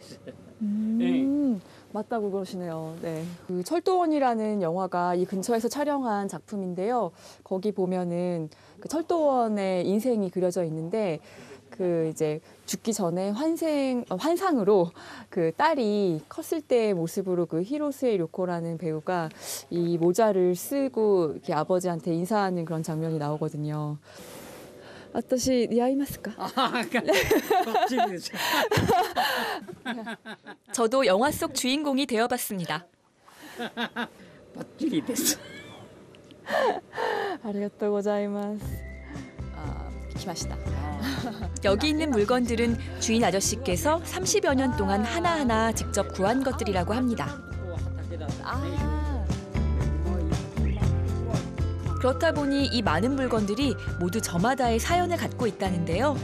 [SPEAKER 2] 맞다고 그러시네요. 네. 그 철도원이라는 영화가 이 근처에서 촬영한 작품인데요. 거기 보면은 그 철도원의 인생이 그려져 있는데 그 이제 죽기 전에 환상으로 그 딸이 컸을 때의 모습으로 그 히로스에 료코라는 배우가 이 모자를 쓰고 이렇게 아버지한테 인사하는 그런 장면이 나오거든요. 私似合いますか?
[SPEAKER 1] 저도 영화 속 주인공이 되어봤습니다.
[SPEAKER 6] バッチリです。
[SPEAKER 2] ありがとうございます.
[SPEAKER 1] 기마시다. 여기 있는 물건들은 주인 아저씨께서 30여 년 동안 하나하나 직접 구한 것들이라고 합니다. 그렇다 보니 이 많은 물건들이 모두 저마다의 사연을 갖고 있다는데요.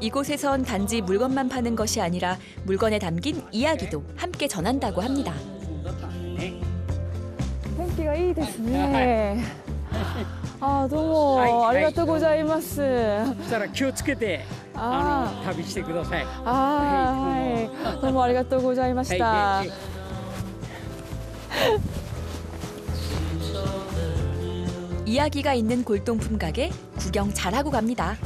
[SPEAKER 1] 이곳에선 단지 물건만 파는 것이 아니라 물건에 담긴 이야기도 함께 전한다고 합니다.
[SPEAKER 2] 天気がいいですね. 아, どうもありがとうございます.
[SPEAKER 6] そしたら気をつけて旅してください。
[SPEAKER 2] はい。どうもありがとうございました.
[SPEAKER 1] 이야기가 있는 골동품 가게 구경 잘하고 갑니다.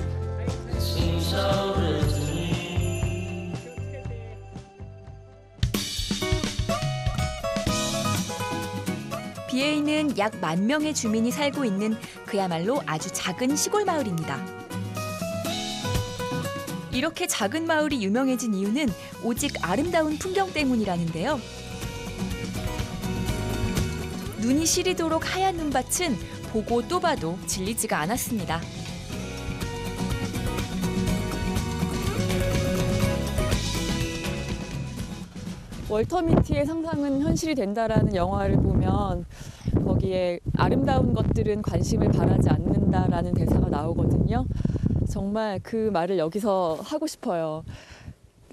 [SPEAKER 1] 비에이는 약 10,000명의 주민이 살고 있는 그야말로 아주 작은 시골 마을입니다. 이렇게 작은 마을이 유명해진 이유는 오직 아름다운 풍경 때문이라는데요. 눈이 시리도록 하얀 눈밭은 보고 또 봐도 질리지가 않았습니다.
[SPEAKER 2] 월터미티의 상상은 현실이 된다라는 영화를 보면 거기에 아름다운 것들은 관심을 바라지 않는다라는 대사가 나오거든요. 정말 그 말을 여기서 하고 싶어요.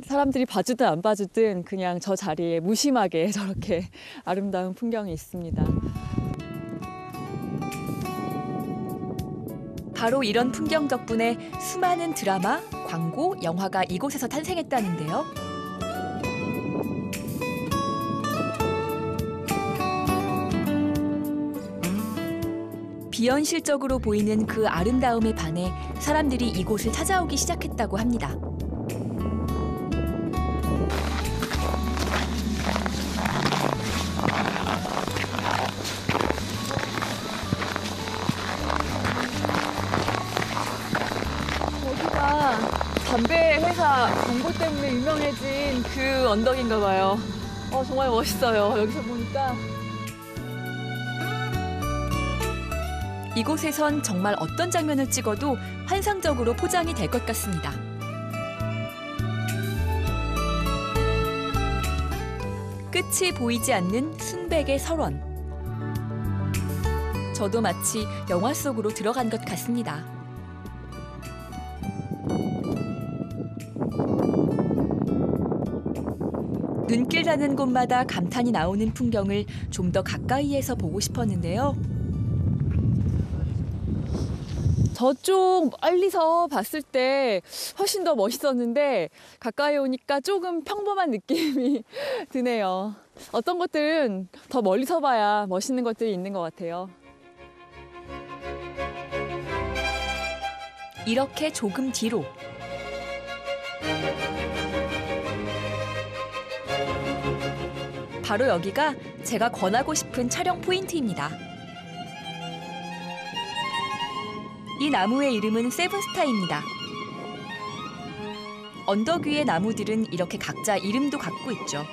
[SPEAKER 2] 사람들이 봐주든 안 봐주든 그냥 저 자리에 무심하게 저렇게 아름다운 풍경이 있습니다.
[SPEAKER 1] 바로 이런 풍경 덕분에 수많은 드라마, 광고, 영화가 이곳에서 탄생했다는데요. 비현실적으로 보이는 그 아름다움에 반해 사람들이 이곳을 찾아오기 시작했다고 합니다.
[SPEAKER 2] 여기가 담배 회사 광고 때문에 유명해진 그 언덕인가 봐요. 정말 멋있어요. 여기서 보니까.
[SPEAKER 1] 이곳에선 정말 어떤 장면을 찍어도 환상적으로 포장이 될 것 같습니다. 끝이 보이지 않는 순백의 설원. 저도 마치 영화 속으로 들어간 것 같습니다. 눈길 닿는 곳마다 감탄이 나오는 풍경을 좀 더 가까이에서 보고 싶었는데요.
[SPEAKER 2] 저쪽 멀리서 봤을 때 훨씬 더 멋있었는데 가까이 오니까 조금 평범한 느낌이 드네요. 어떤 것들은 더 멀리서 봐야 멋있는 것들이 있는 것 같아요.
[SPEAKER 1] 이렇게 조금 뒤로 바로 여기가 제가 권하고 싶은 촬영 포인트입니다. 이 나무의 이름은 세븐스타입니다. 언덕 위의 나무들은 이렇게 각자 이름도 갖고 있죠.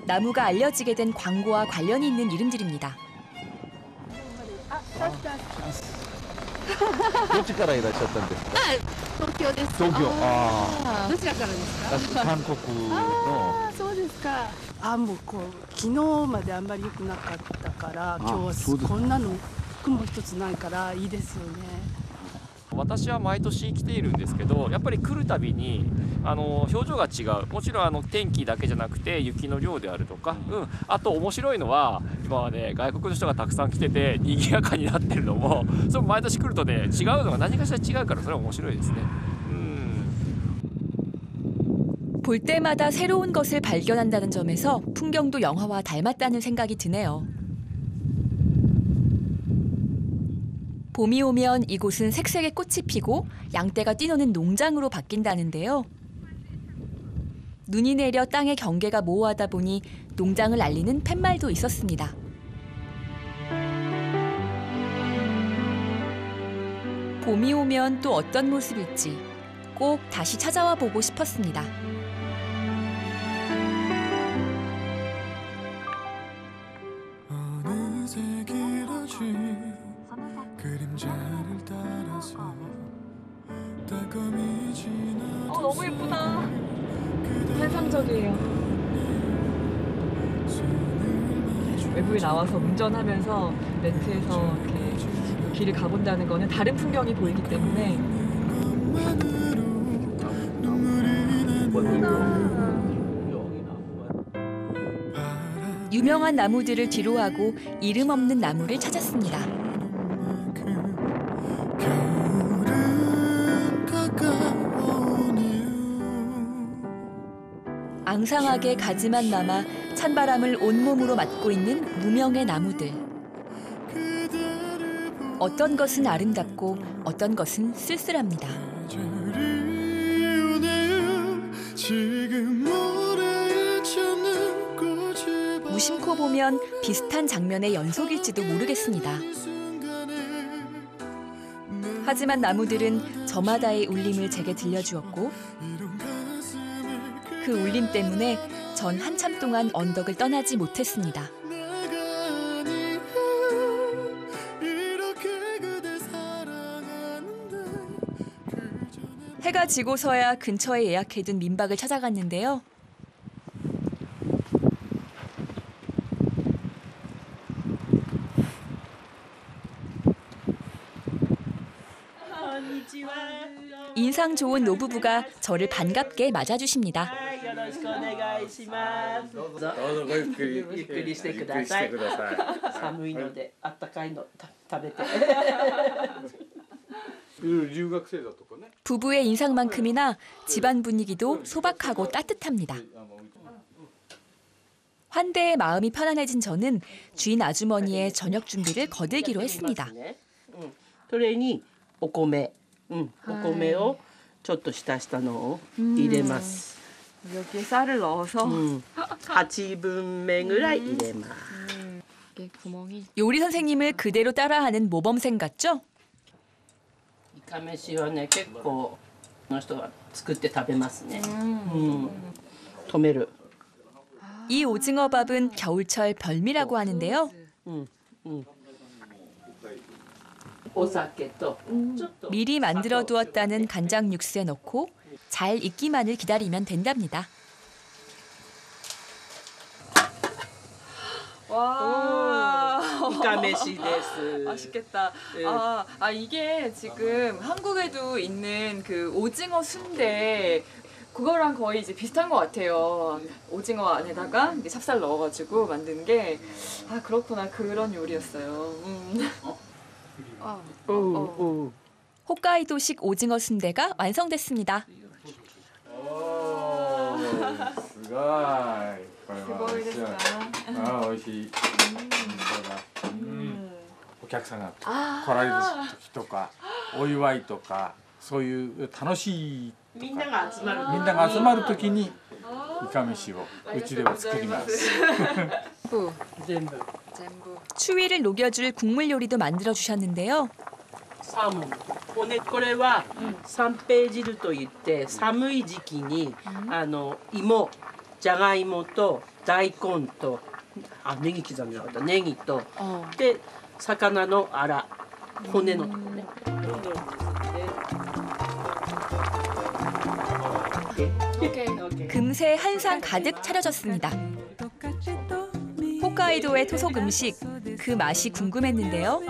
[SPEAKER 1] 나무가 알려지게 된 광고와 관련이 있는 이름들입니다.
[SPEAKER 9] どっちからいらっしゃったんですか？
[SPEAKER 8] 東京です。
[SPEAKER 9] 東京。
[SPEAKER 8] どちらからですか？
[SPEAKER 9] 韓国の。
[SPEAKER 8] そうですか。もう昨日まであんまり良くなかったから今日はこんなの雲一つないからいいですよね。
[SPEAKER 10] 私は毎年来ているんですけど、やっぱり来るたびに表情が違う。もちろん天気だけじゃなくて雪の量であるとか、あと面白いのは今はね外国の人がたくさん来てて賑やかになってるのも、それ毎年来るとね違うのが何かしら違うからそれは面白いですね。
[SPEAKER 1] 볼 때마다 새로운 것을 발견한다는 점에서 풍경도 영화와 닮았다는 생각이 드네요. 봄이 오면 이곳은 색색의 꽃이 피고 양떼가 뛰노는 농장으로 바뀐다는데요. 눈이 내려 땅의 경계가 모호하다 보니 농장을 알리는 팻말도 있었습니다. 봄이 오면 또 어떤 모습일지 꼭 다시 찾아와 보고 싶었습니다.
[SPEAKER 2] 너무 예쁘다. 환상적이에요. 외부에 나와서 운전하면서 렌트해서 이렇게 길을 가본다는 거는 다른 풍경이 보이기 때문에
[SPEAKER 1] 유명한 나무들을 뒤로하고 이름 없는 나무를 찾았습니다. 앙상하게 가지만 남아 찬바람을 온몸으로 맞고 있는 무명의 나무들. 어떤 것은 아름답고 어떤 것은 쓸쓸합니다. 무심코 보면 비슷한 장면의 연속일지도 모르겠습니다. 하지만 나무들은 저마다의 울림을 제게 들려주었고 그 울림 때문에 전 한참 동안 언덕을 떠나지 못했습니다. 해가 지고서야 근처에 예약해둔 민박을 찾아갔는데요. 인상 좋은 노부부가 저를 반갑게 맞아주십니다.
[SPEAKER 11] よろしくお願いします。どうぞゆっくりしてください。寒いのであったかいの食べて。
[SPEAKER 1] 부부의 인상만큼이나 집안 분위기도 소박하고 따뜻합니다. 환대에 마음이 편안해진 저는 주인 아주머니의 저녁 준비를 거들기로 했습니다.
[SPEAKER 11] それにお米、お米をちょっと浸したのを入れます。
[SPEAKER 2] 여기에 쌀을 넣어서
[SPEAKER 11] 8分目ぐらい入れます。
[SPEAKER 1] 요리 선생님을 그대로 따라하는 모범생 같죠?
[SPEAKER 11] イカ飯はね結構の人が作って食べますね。止める。
[SPEAKER 1] 이 오징어밥은 겨울철 별미라고 하는데요. 미리 만들어 두었다는 간장 육수에 넣고 잘 익기만을 기다리면 된답니다.
[SPEAKER 2] 와,
[SPEAKER 11] 이카메시 데스.
[SPEAKER 2] 맛있겠다. 이게 지금 한국에도 있는 그 오징어 순대 그거랑 거의 이제 비슷한 것 같아요. 오징어 안에다가 이제 찹쌀 넣어가지고 만든 게 그렇구나 그런 요리였어요.
[SPEAKER 1] 홋카이도식 오징어 순대가 완성됐습니다.
[SPEAKER 12] すごいですか。美味しい。お客さんが来られる時とか、お祝いとか、そういう楽しい。みんなが集まる時にイカ飯をうちでは作ります。
[SPEAKER 1] 추위를 녹여줄 국물 요리도 만들어 주셨는데요.
[SPEAKER 11] これは三平汁といって寒い時期に芋、じゃがいもと大根とネギ刻んでなかったネギとで魚のアラ骨のとこね。
[SPEAKER 1] 금세 한상 가득 차려졌습니다. 홋카이도의 토속 음식, 그 맛이 궁금했는데요.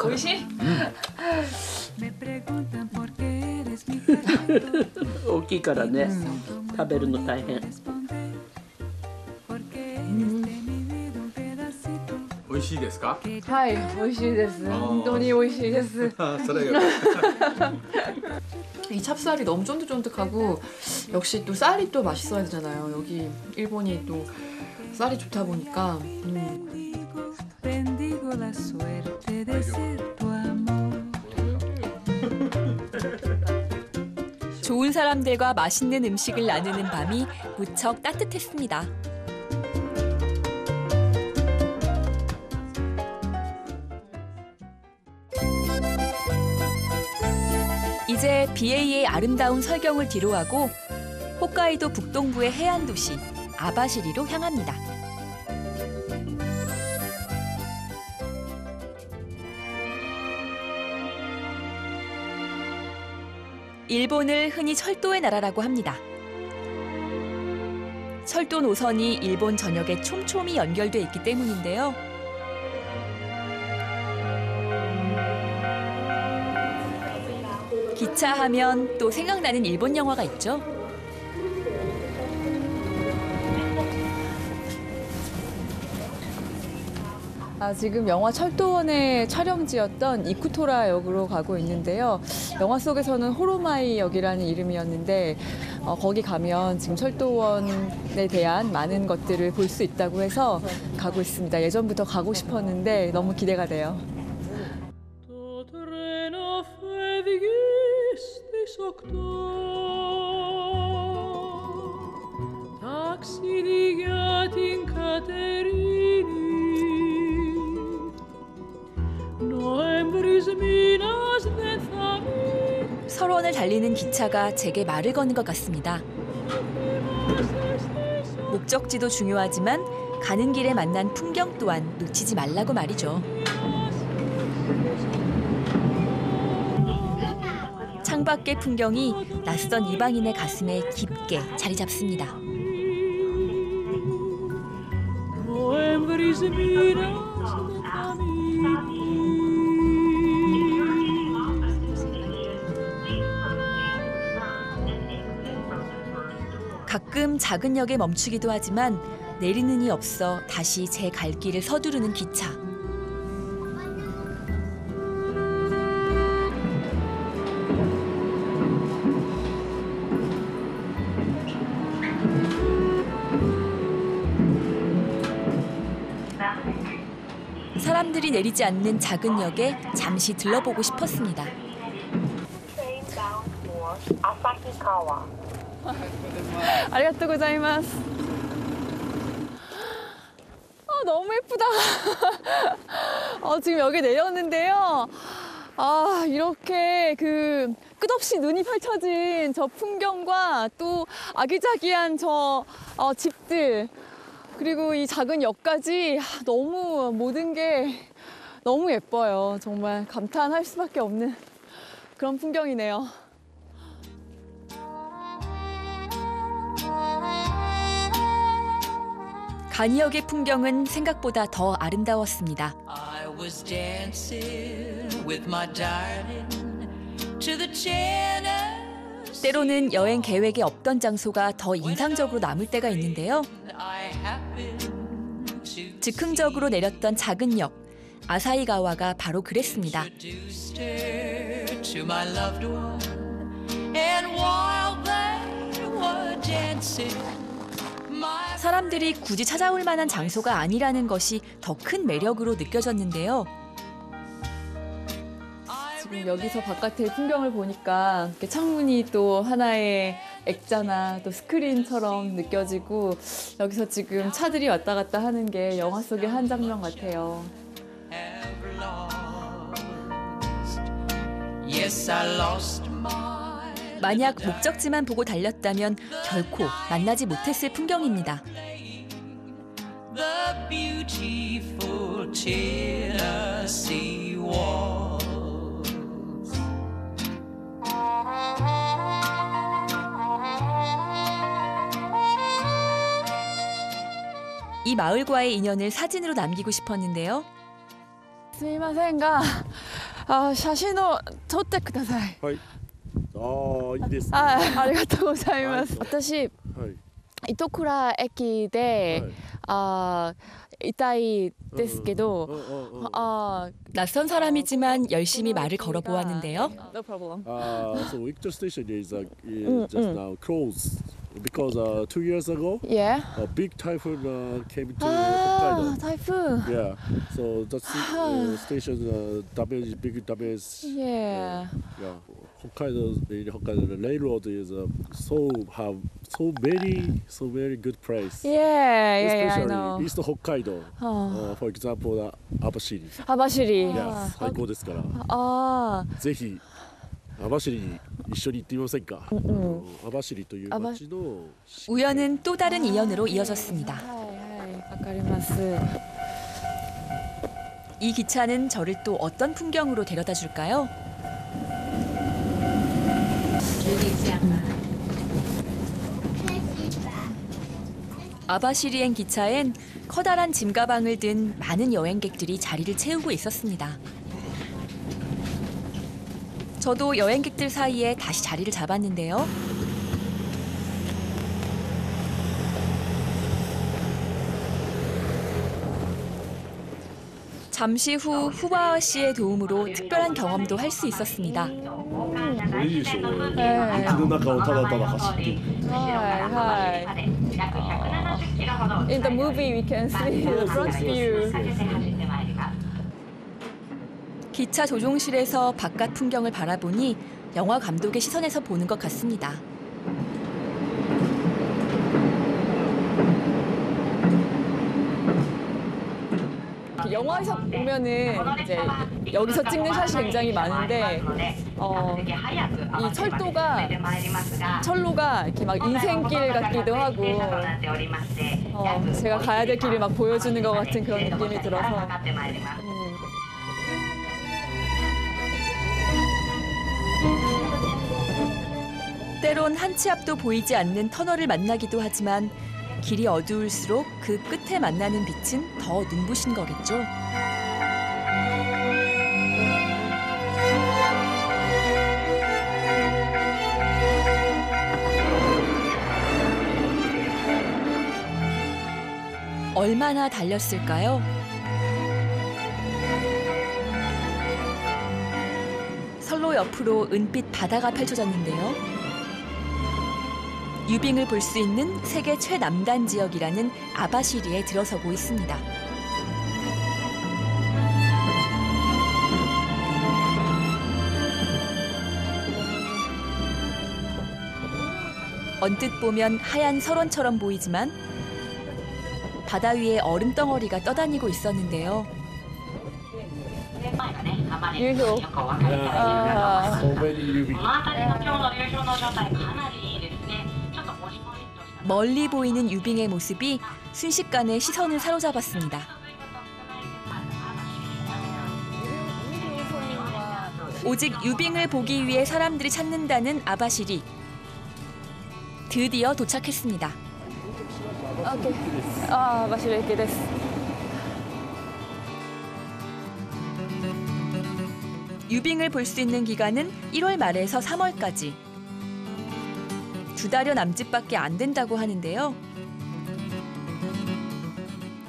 [SPEAKER 2] 오이시?
[SPEAKER 11] 大きいからね、食べるの大変。
[SPEAKER 12] 美味しいですか？
[SPEAKER 2] はい、美味しいです。本当に美味しいです。 이 찹쌀이 너무 쫀득쫀득하고 역시 또 쌀이 또 맛있어야 되잖아요. 여기 일본이 또 쌀이 좋다 보니까.
[SPEAKER 1] 좋은 사람들과 맛있는 음식을 나누는 밤이 무척 따뜻했습니다. 이제 BA의 아름다운 설경을 뒤로하고 홋카이도 북동부의 해안 도시 아바시리로 향합니다. 일본을 흔히 철도의 나라라고 합니다. 철도 노선이 일본 전역에 촘촘히 연결돼 있기 때문인데요. 기차 하면 또 생각나는 일본 영화가 있죠.
[SPEAKER 2] 지금 영화 철도원의 촬영지였던 이쿠토라 역으로 가고 있는데요. 영화 속에서는 호로마이 역이라는 이름이었는데 거기 가면 지금 철도원에 대한 많은 것들을 볼 수 있다고 해서 가고 있습니다. 예전부터 가고 싶었는데 너무 기대가 돼요.
[SPEAKER 1] 설원을 달리는 기차가 제게 말을 거는 것 같습니다. 목적지도 중요하지만 가는 길에 만난 풍경 또한 놓치지 말라고 말이죠. 창밖의 풍경이 낯선 이방인의 가슴에 깊게 자리 잡습니다. 가끔 작은 역에 멈추기도 하지만 내리는 이 없어 다시 제 갈 길을 서두르는 기차. 사람들이 내리지 않는 작은 역에 잠시 들러보고 싶었습니다.
[SPEAKER 2] 아리가또 고자이마스. 너무 예쁘다. 지금 여기 내렸는데요. 이렇게 끝없이 눈이 펼쳐진 저 풍경과 또 아기자기한 저 집들 그리고 이 작은 역까지 너무 모든 게 너무 예뻐요. 정말 감탄할 수밖에 없는 그런 풍경이네요.
[SPEAKER 1] 간이역의 풍경은 생각보다 더 아름다웠습니다. 때로는 여행 계획에 없던 장소가 더 인상적으로 남을 때가 있는데요. 즉흥적으로 내렸던 작은 역, 아사히가와가 바로 그랬습니다. 사람들이 굳이 찾아올 만한 장소가 아니라는 것이 더 큰 매력으로 느껴졌는데요.
[SPEAKER 2] 지금 여기서 바깥의 풍경을 보니까 이렇게 창문이 또 하나의 액자나 또 스크린처럼 느껴지고 여기서 지금 차들이 왔다 갔다 하는 게 영화 속의 한 장면 같아요.
[SPEAKER 1] 만약 목적지만 보고 달렸다면 결코 만나지 못했을 풍경입니다. 이 마을과의 인연을 사진으로 남기고 싶었는데요.
[SPEAKER 2] すみませんが、写真を撮ってください。
[SPEAKER 13] はい。いいですね。
[SPEAKER 2] ありがとうございます。私、糸倉駅で、いたいですけど、
[SPEAKER 1] 낯선 사람이지만 열심히 말을 걸어보았는데요.
[SPEAKER 2] No problem.
[SPEAKER 13] So Victor Station is just now closed because 2 years ago,
[SPEAKER 2] Yeah.
[SPEAKER 13] a big typhoon came to Hokkaido.
[SPEAKER 2] Typhoon.
[SPEAKER 13] Yeah. So the station damage, big damage.
[SPEAKER 2] Yeah.
[SPEAKER 13] Yeah. Hokkaido, the railroad is so very good place.
[SPEAKER 2] Yeah, I know.
[SPEAKER 13] Especially East Hokkaido. For example, Abashiri.
[SPEAKER 2] 아바시리.
[SPEAKER 13] Yes, 最高ですから。ぜひ網走一緒に行ってみませんか。網走という町の
[SPEAKER 1] 우연은 또 다른 인연으로 이어졌습니다.
[SPEAKER 2] わかります。
[SPEAKER 1] 이 기차는 저를 또 어떤 풍경으로 데려다 줄까요? 아바시리행 기차엔 커다란 짐 가방을 든 많은 여행객들이 자리를 채우고 있었습니다. 저도 여행객들 사이에 다시 자리를 잡았는데요. 잠시 후 후바와 씨의 도움으로 특별한 경험도 할 수 있었습니다.
[SPEAKER 13] いいでしょう。雪の中をただただ走っていく。
[SPEAKER 2] In the movie we can see the front view.
[SPEAKER 1] 기차 조종실에서 바깥 풍경을 바라보니 영화 감독의 시선에서 보는 것 같습니다.
[SPEAKER 2] 영화에서 보면은 이제 여기서 찍는 샷이 굉장히 많은데 이 철로가 이렇게 막 인생길 같기도 하고 제가 가야 될 길을 막 보여주는 것 같은 그런 느낌이 들어서
[SPEAKER 1] 때론 한 치 앞도 보이지 않는 터널을 만나기도 하지만 길이 어두울수록 그 끝에 만나는 빛은 더 눈부신 거겠죠. 얼마나 달렸을까요? 선로 옆으로 은빛 바다가 펼쳐졌는데요. 유빙을 볼 수 있는 세계 최남단 지역이라는 아바시리에 들어서고 있습니다. 언뜻 보면 하얀 설원처럼 보이지만 바다 위에 얼음 덩어리가 떠다니고 있었는데요.
[SPEAKER 2] 유효.
[SPEAKER 1] 멀리 보이는 유빙의 모습이 순식간에 시선을 사로잡았습니다. 오직 유빙을 보기 위해 사람들이 찾는다는 아바시리. 드디어 도착했습니다.
[SPEAKER 2] 오케이. 아바시리 데스.
[SPEAKER 1] 유빙을 볼 수 있는 기간은 1월 말에서 3월까지. 2달여 남짓밖에 안 된다고 하는데요.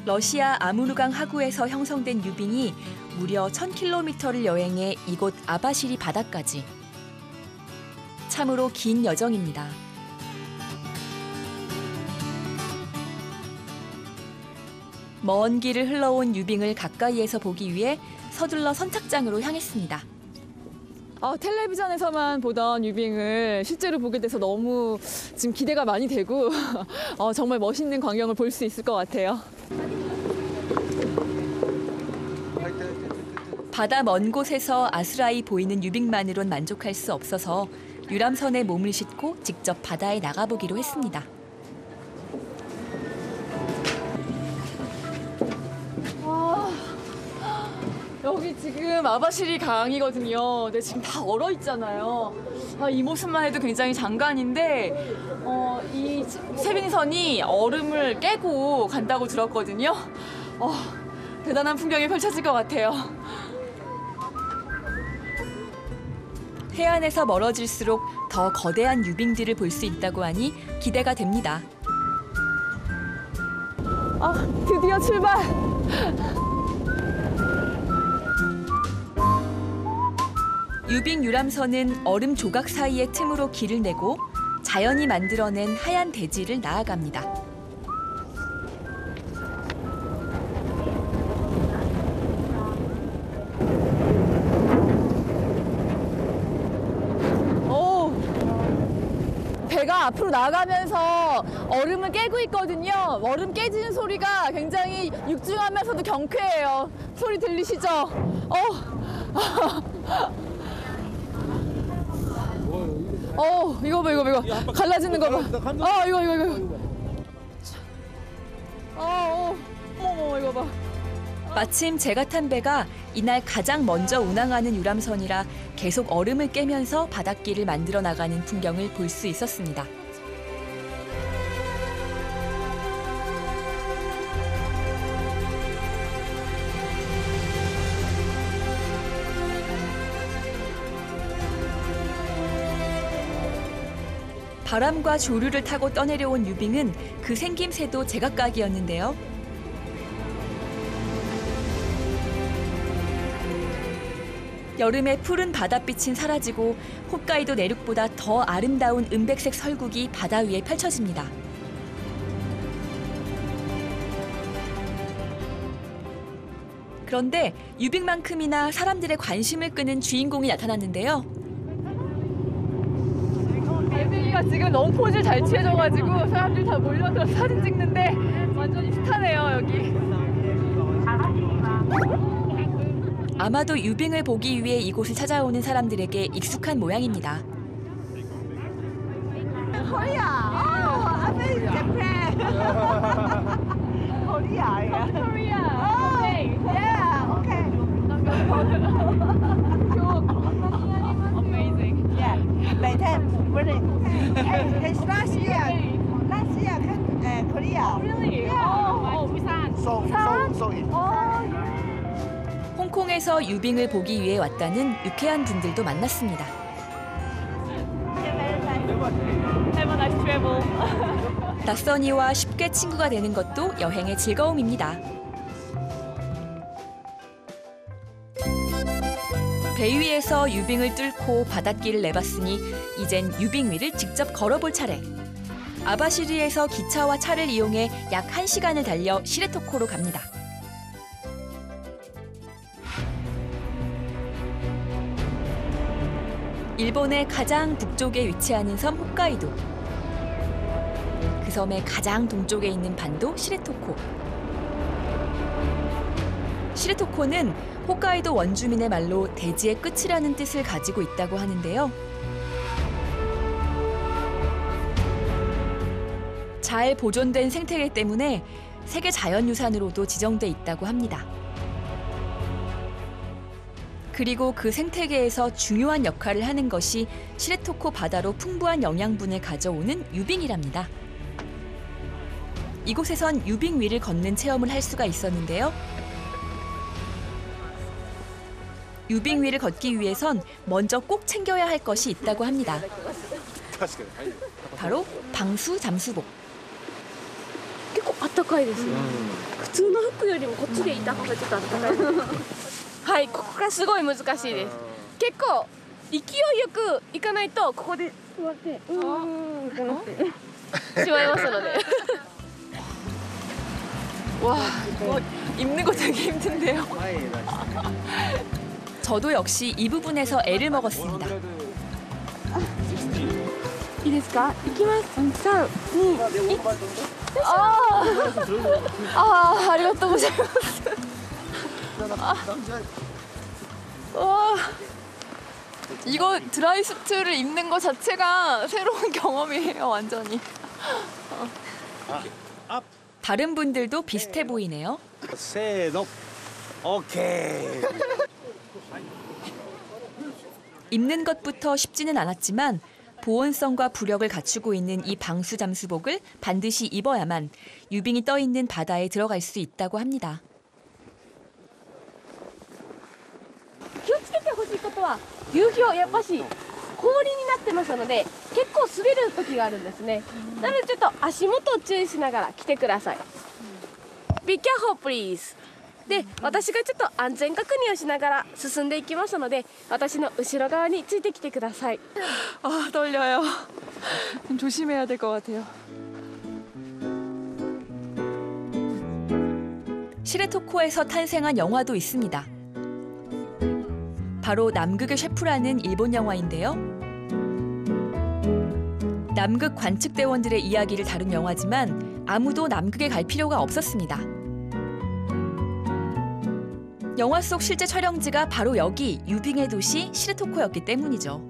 [SPEAKER 1] 러시아 아무르강 하구에서 형성된 유빙이 무려 1000km를 여행해 이곳 아바시리 바다까지. 참으로 긴 여정입니다. 먼 길을 흘러온 유빙을 가까이에서 보기 위해 서둘러 선착장으로 향했습니다.
[SPEAKER 2] 텔레비전에서만 보던 유빙을 실제로 보게 돼서 너무 지금 기대가 많이 되고 정말 멋있는 광경을 볼 수 있을 것 같아요.
[SPEAKER 1] 바다 먼 곳에서 아스라이 보이는 유빙만으론 만족할 수 없어서 유람선에 몸을 싣고 직접 바다에 나가보기로 했습니다.
[SPEAKER 2] 여기 지금 아바시리 강이거든요. 근데 지금 다 얼어 있잖아요. 이 모습만 해도 굉장히 장관인데 이 세빙선이 얼음을 깨고 간다고 들었거든요. 대단한 풍경이 펼쳐질 것 같아요.
[SPEAKER 1] 해안에서 멀어질수록 더 거대한 유빙들을 볼 수 있다고 하니 기대가 됩니다.
[SPEAKER 2] 드디어 출발!
[SPEAKER 1] 유빙 유람선은 얼음 조각 사이의 틈으로 길을 내고 자연이 만들어낸 하얀 대지를 나아갑니다.
[SPEAKER 2] 배가 앞으로 나가면서 얼음을 깨고 있거든요. 얼음 깨지는 소리가 굉장히 육중하면서도 경쾌해요. 소리 들리시죠? 이거 봐, 이거. 갈라지는 거 봐. 이거. 어머, 이거 봐.
[SPEAKER 1] 마침 제가 탄 배가 이날 가장 먼저 운항하는 유람선이라 계속 얼음을 깨면서 바닷길을 만들어 나가는 풍경을 볼 수 있었습니다. 바람과 조류를 타고 떠내려온 유빙은 그 생김새도 제각각이었는데요. 여름의 푸른 바닷빛은 사라지고 홋카이도 내륙보다 더 아름다운 은백색 설국이 바다 위에 펼쳐집니다. 그런데 유빙만큼이나 사람들의 관심을 끄는 주인공이 나타났는데요.
[SPEAKER 2] 유빙이가 지금 너무 포즈를 잘 취해줘가지고 사람들이 다 몰려들어 사진 찍는데 완전히 스타네요, 여기.
[SPEAKER 1] 아마도 유빙을 보기 위해 이곳을 찾아오는 사람들에게 익숙한 모양입니다. 홍콩에서 유빙을 보기 위해 왔다는 유쾌한 분들도 만났습니다. 낯선 이와 쉽게 친구가 되는 것도 여행의 즐거움입니다. 배 위에서 유빙을 뚫고 바닷길을 내봤으니 이젠 유빙 위를 직접 걸어볼 차례. 아바시리에서 기차와 차를 이용해 약 1시간을 달려 시레토코로 갑니다. 일본의 가장 북쪽에 위치하는 섬 홋카이도. 그 섬의 가장 동쪽에 있는 반도 시레토코. 시레토코는 홋카이도 원주민의 말로 대지의 끝이라는 뜻을 가지고 있다고 하는데요. 잘 보존된 생태계 때문에 세계 자연유산으로도 지정돼 있다고 합니다. 그리고 그 생태계에서 중요한 역할을 하는 것이 시레토코 바다로 풍부한 영양분을 가져오는 유빙이랍니다. 이곳에선 유빙 위를 걷는 체험을 할 수가 있었는데요. 유빙 위를 걷기 위해선 먼저 꼭 챙겨야 할 것이 있다고 합니다. 바로 방수 잠수복.
[SPEAKER 14] 結構あったかいですよ。普通の服よりもこっちでいた方がちょっとあったかい。はい、ここがすごい難しいです。結構勢いよく行かないとここで座ってってなってしまいますので。
[SPEAKER 2] 와, 입는 거 되게 힘든데요.
[SPEAKER 1] 저도 역시 이 부분에서 애를 먹었습니다.
[SPEAKER 14] いいですか？行きます。3、2、1。
[SPEAKER 2] ありがとうございます。와, 이거 드라이 수트를 입는 것 자체가 새로운 경험이에요, 완전히.
[SPEAKER 1] 다른 분들도 비슷해 보이네요.
[SPEAKER 15] せーの、오케이.
[SPEAKER 1] 입는 것부터 쉽지는 않았지만 보온성과 부력을 갖추고 있는 이 방수 잠수복을 반드시 입어야만 유빙이 떠 있는 바다에 들어갈 수 있다고 합니다.
[SPEAKER 14] 気をつけてほしいことは流氷やっぱし氷になってますので結構滑る時があるんですね。なのでちょっと足元を注意しながら来てください。Be careful, please. で、私がちょっと安全確認をしながら進んでいきますので私の後ろ側についてきてください。
[SPEAKER 2] 아, 떨려요. 좀 조심해야 될 것 같아요.
[SPEAKER 1] 시레토코에서 탄생한 영화도 있습니다. 바로 남극의 셰프라는 일본 영화인데요. 남극 관측대원들의 이야기를 다룬 영화지만 아무도 남극에 갈 필요가 없었습니다. 영화 속 실제 촬영지가 바로 여기 유빙의 도시 시레토코였기 때문이죠.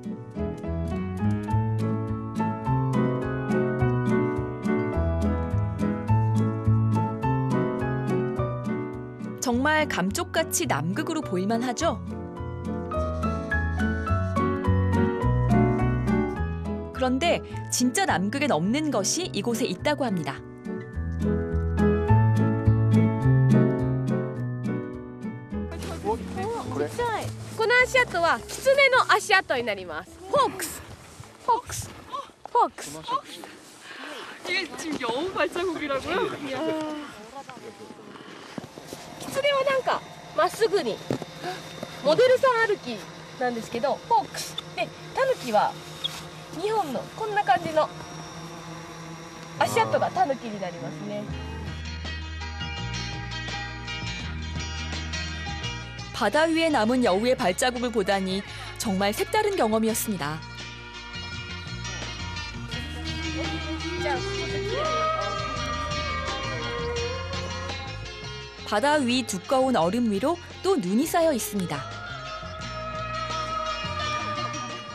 [SPEAKER 1] 정말 감쪽같이 남극으로 보일만 하죠? 그런데 진짜 남극엔 없는 것이 이곳에 있다고 합니다.
[SPEAKER 14] この足跡はキツネの足跡になります。フォークス、フォークス、フォークス。
[SPEAKER 2] 이게 지금 여우 발자국이라고요? 이야.
[SPEAKER 14] キツネはなんかまっすぐにモデルさん歩きなんですけど、フォークスでタヌキは2本のこんな感じの足跡がタヌキになりますね。
[SPEAKER 1] 바다 위에 남은 여우의 발자국을 보다니 정말 색다른 경험이었습니다. 바다 위 두꺼운 얼음 위로 또 눈이 쌓여 있습니다.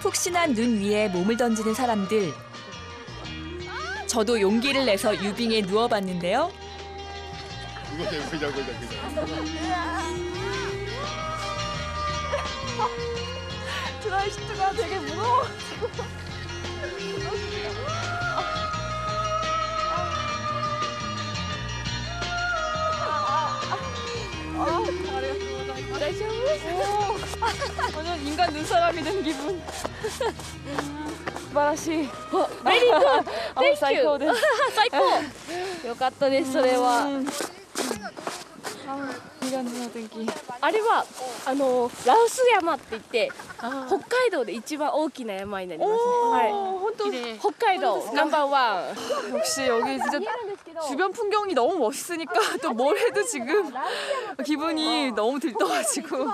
[SPEAKER 1] 푹신한 눈 위에 몸을 던지는 사람들. 저도 용기를 내서 유빙에 누워봤는데요.
[SPEAKER 2] 드라이시트가 되게 무거워. 완전 인간 눈사람이 된 기분. 스바라시.
[SPEAKER 14] 메리 굿! 땡큐!
[SPEAKER 2] 最高です。
[SPEAKER 14] 最高！よかったです、それは。 あれは羅臼山って言って北海道で一番大きな山になりますね。はい。北海道ナンバーワン。
[SPEAKER 2] 역시 여기 진짜 주변 풍경이 너무 멋있으니까 또 뭘 해도 지금 기분이 너무 들떠가지고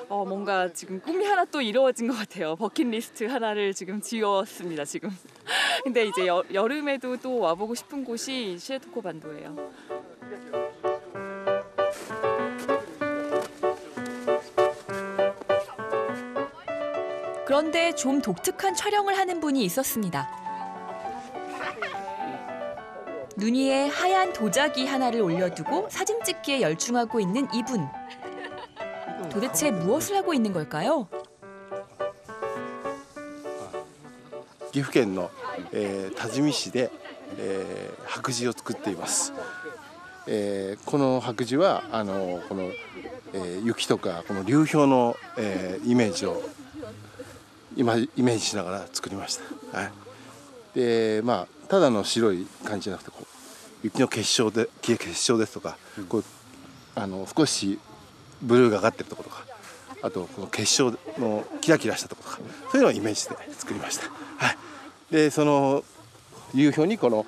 [SPEAKER 2] 뭔가 지금 꿈이 하나 또 이루어진 것 같아요. 버킷리스트 하나를 지금 지었습니다 지금. 근데 이제 여름에도 또 와보고 싶은 곳이 시레토코 반도예요.
[SPEAKER 1] 그런데 좀 독특한 촬영을 하는 분이 있었습니다. 눈 위에 하얀 도자기 하나를 올려두고 사진 찍기에 열중하고 있는 이분. 도대체 무엇을 하고 있는 걸까요?
[SPEAKER 16] 岐阜県の、多治見市で、白磁を作っています。この白磁はこの、雪とかこの流氷の、イメージをイメージしながら作りました。はい。でまあただの白い感じじゃなくてこう雪の結晶ですとか、こう少しブルーがかってるところとか、あとこの結晶のキラキラしたところとか、そういうのをイメージで作りました。はい。でその流氷にこの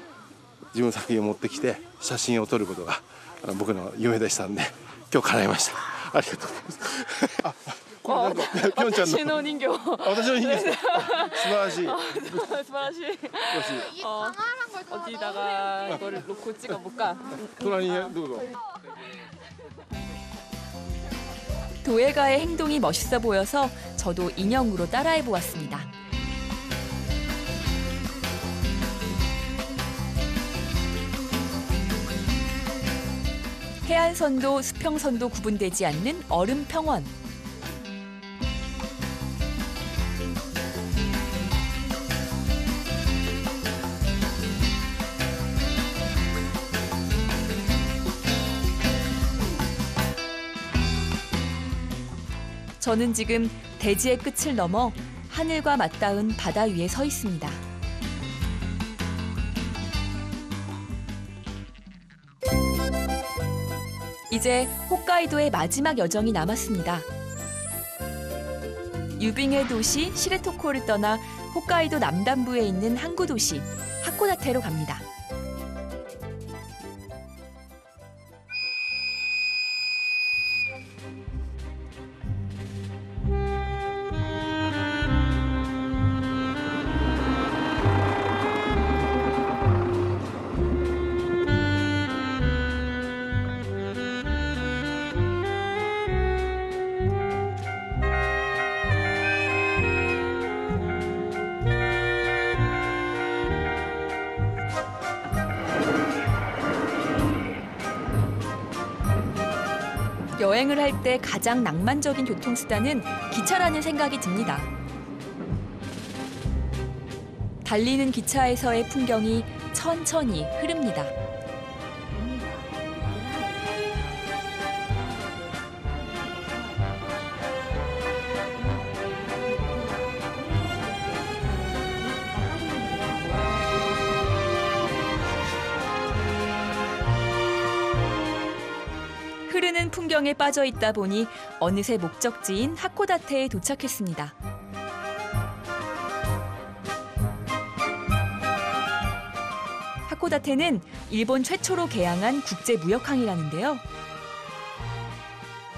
[SPEAKER 16] 自分の作品を持ってきて写真を撮ることが僕の夢でしたんで、今日叶いました。ありがとうございます。ピョンちゃんの
[SPEAKER 2] 人形。
[SPEAKER 16] 私の人形。素晴らしい。
[SPEAKER 2] 스바라시. 어디다가 이거를 놓고 찍어볼까?
[SPEAKER 1] 도예가의 행동이 멋있어 보여서 저도 인형으로 따라해 보았습니다. 해안선도 수평선도 구분되지 않는 얼음 평원. 저는 지금 대지의 끝을 넘어 하늘과 맞닿은 바다 위에 서 있습니다. 이제 홋카이도의 마지막 여정이 남았습니다. 유빙의 도시 시레토코를 떠나 홋카이도 남단부에 있는 항구 도시 하코다테로 갑니다. 여행을 할 때 가장 낭만적인 교통수단은 기차라는 생각이 듭니다. 달리는 기차에서의 풍경이 천천히 흐릅니다. 흐르는 풍경에 빠져 있다 보니 어느새 목적지인 하코다테에 도착했습니다. 하코다테는 일본 최초로 개항한 국제무역항이라는데요.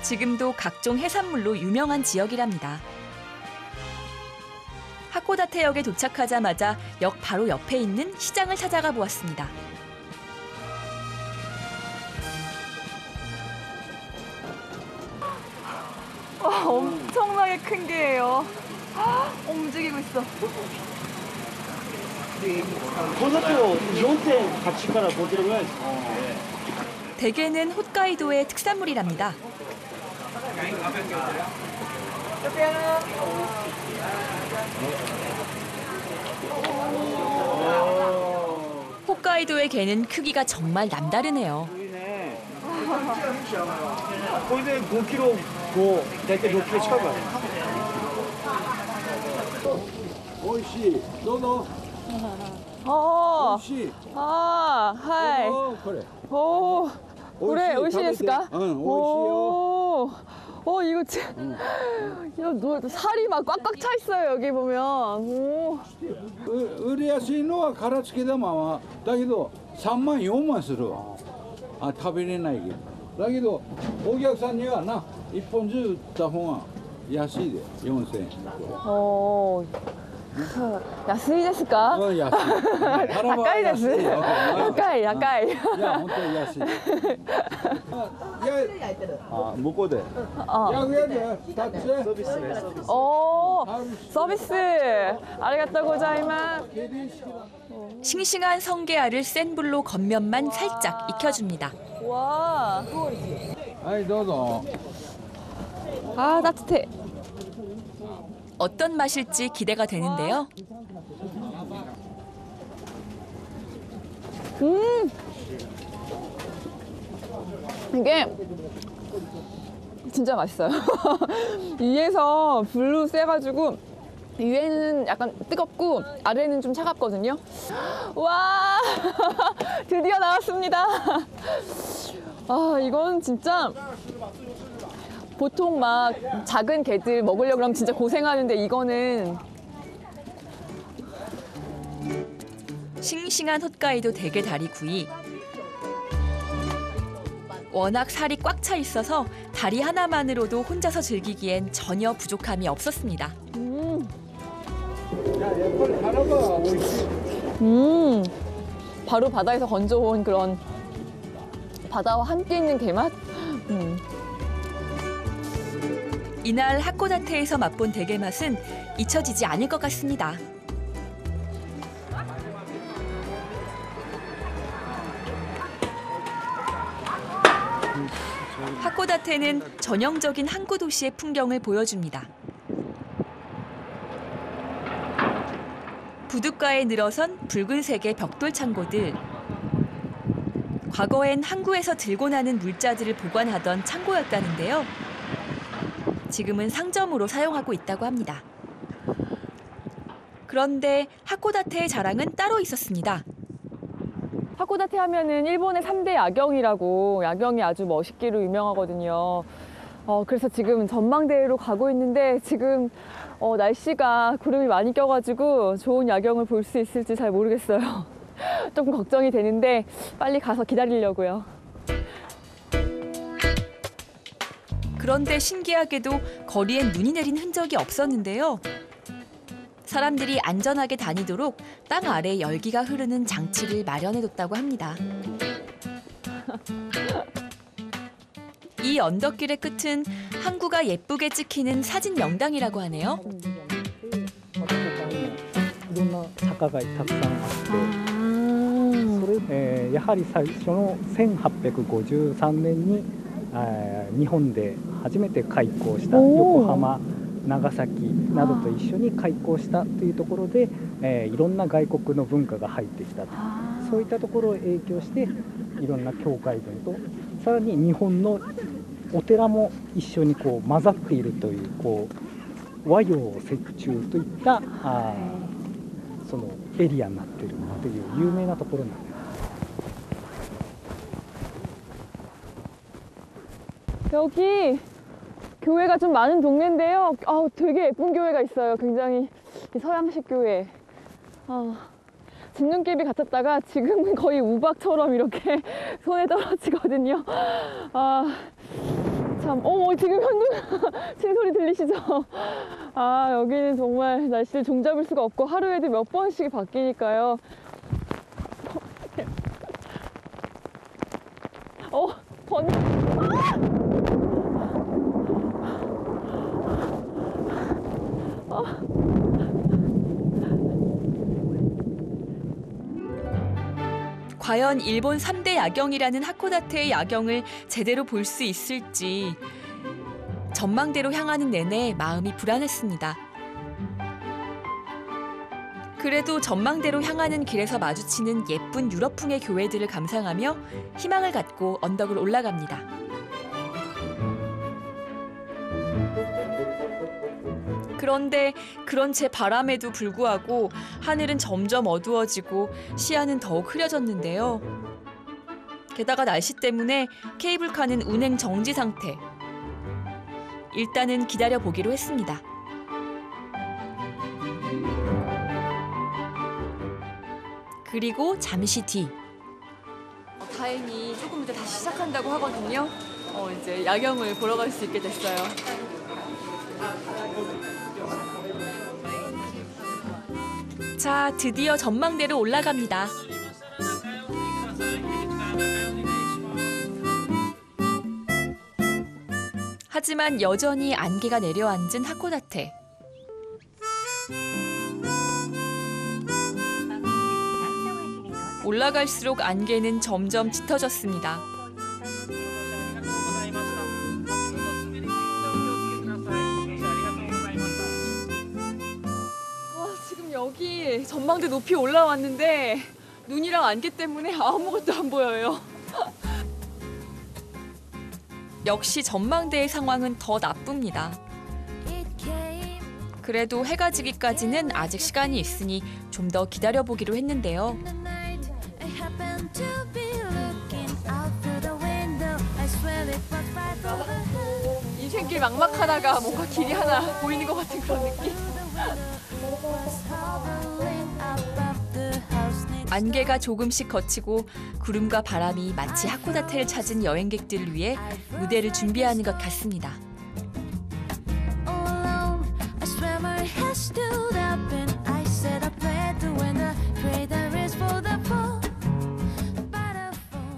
[SPEAKER 1] 지금도 각종 해산물로 유명한 지역이랍니다. 하코다테역에 도착하자마자 역 바로 옆에 있는 시장을 찾아가 보았습니다.
[SPEAKER 2] 엄청나게 큰 개예요. 움직이고 있어.
[SPEAKER 15] この後 4.8 から5キロぐらいですか。
[SPEAKER 1] 대게는 홋카이도의 특산물이랍니다. 홋카이도의 게는 크기가 정말 남다르네요.
[SPEAKER 15] これで5キロ5大体6キロ近くある。
[SPEAKER 12] 美味しい。どうぞ。
[SPEAKER 2] 하이.
[SPEAKER 12] これ。
[SPEAKER 2] 오, 그래, 오이시데스까?
[SPEAKER 12] 오,
[SPEAKER 2] 이거 참. 야, 너 살이 막 꽉꽉 차 있어요, 여기 보면. 오.
[SPEAKER 12] 売りやすいのは殻付きだままだけど3万4万するわ。あ、食べれないけど。だけどお客さんにはな1本ずつ売った方が安いで4000円。
[SPEAKER 2] 安いですか?
[SPEAKER 12] 安い。
[SPEAKER 2] 高いです。高い。
[SPEAKER 12] いや本当に安い。あ、向こうで。
[SPEAKER 2] 오, 서비스. 아리가또 고자이마스.
[SPEAKER 1] 싱싱한 성게알을 센 불로 겉면만 살짝 익혀줍니다.
[SPEAKER 2] 와.
[SPEAKER 12] はい、どうぞ。
[SPEAKER 2] 아, 따뜻해.
[SPEAKER 1] 어떤 맛일지 기대가 되는데요.
[SPEAKER 2] 이게 진짜 맛있어요. 위에서 불로 쎄가지고 위에는 약간 뜨겁고 아래는 좀 차갑거든요. 와, 드디어 나왔습니다. 아, 이건 진짜 보통 막 작은 개들 먹으려고 하면 진짜 고생하는데 이거는
[SPEAKER 1] 싱싱한 홋카이도 대게 다리구이. 워낙 살이 꽉 차 있어서 다리 하나만으로도 혼자서 즐기기엔 전혀 부족함이 없었습니다.
[SPEAKER 2] 바로 바다에서 건져온 그런 바다와 함께 있는 게맛.
[SPEAKER 1] 이날 하코다테에서 맛본 대게 맛은 잊혀지지 않을 것 같습니다. 하코다테는 전형적인 항구 도시의 풍경을 보여줍니다. 부둣가에 늘어선 붉은색의 벽돌 창고들. 과거엔 항구에서 들고 나는 물자들을 보관하던 창고였다는데요. 지금은 상점으로 사용하고 있다고 합니다. 그런데 하코다테의 자랑은 따로 있었습니다.
[SPEAKER 2] 하코다테 하면은 일본의 3대 야경이라고, 야경이 아주 멋있기로 유명하거든요. 그래서 지금 전망대로 가고 있는데 지금 날씨가 구름이 많이 껴가지고 좋은 야경을 볼 수 있을지 잘 모르겠어요. 조금 걱정이 되는데 빨리 가서 기다리려고요.
[SPEAKER 1] 그런데 신기하게도 거리엔 눈이 내린 흔적이 없었는데요. 사람들이 안전하게 다니도록 땅 아래 열기가 흐르는 장치를 마련해뒀다고 합니다. 이 언덕길의 끝은 항구가 예쁘게 찍히는 사진 명당이라고 하네요.
[SPEAKER 17] いろんな坂がたくさんあって、やはり最初の1853年に日本で初めて開港した横浜、長崎などと一緒に開港したというところで、いろんな外国の文化が入ってきたと、そういったところを影響していろんな教会群とさらに日本のお寺も一緒にこう混ざっているという、こう和洋折衷といったそのエリアになっているという有名なところなんです。
[SPEAKER 2] 여기 교회가 좀 많은 동네인데요. 되게 예쁜 교회가 있어요. 굉장히 서양식 교회. 집눈깨비 같았다가 지금은 거의 우박처럼 이렇게 손에 떨어지거든요. 참, 지금 현동 친 소리 들리시죠? 여기는 정말 날씨를 종잡을 수가 없고 하루에도 몇 번씩 바뀌니까요.
[SPEAKER 1] 과연 일본 3대 야경이라는 하코다테의 야경을 제대로 볼 수 있을지 전망대로 향하는 내내 마음이 불안했습니다. 그래도 전망대로 향하는 길에서 마주치는 예쁜 유럽풍의 교회들을 감상하며 희망을 갖고 언덕을 올라갑니다. 그런데 그런 제 바람에도 불구하고 하늘은 점점 어두워지고 시야는 더욱 흐려졌는데요. 게다가 날씨 때문에 케이블카는 운행 정지 상태. 일단은 기다려보기로 했습니다. 그리고 잠시 뒤.
[SPEAKER 2] 다행히 조금 이따 다시 시작한다고 하거든요. 이제 야경을 보러 갈 수 있게 됐어요.
[SPEAKER 1] 자, 드디어 전망대로 올라갑니다. 하지만 여전히 안개가 내려앉은 하코다테. 올라갈수록 안개는 점점 짙어졌습니다.
[SPEAKER 2] 지금 여기 전망대 높이 올라왔는데 눈이랑 안개 때문에 아무것도 안 보여요.
[SPEAKER 1] 역시 전망대의 상황은 더 나쁩니다. 그래도 해가 지기까지는 아직 시간이 있으니 좀 더 기다려보기로 했는데요.
[SPEAKER 2] 인생길 막막하다가 뭔가 길이 하나 보이는 것 같은 그런 느낌?
[SPEAKER 1] 안개가 조금씩 걷히고 구름과 바람이 마치 하코다테를 찾은 여행객들을 위해 무대를 준비하는 것 같습니다.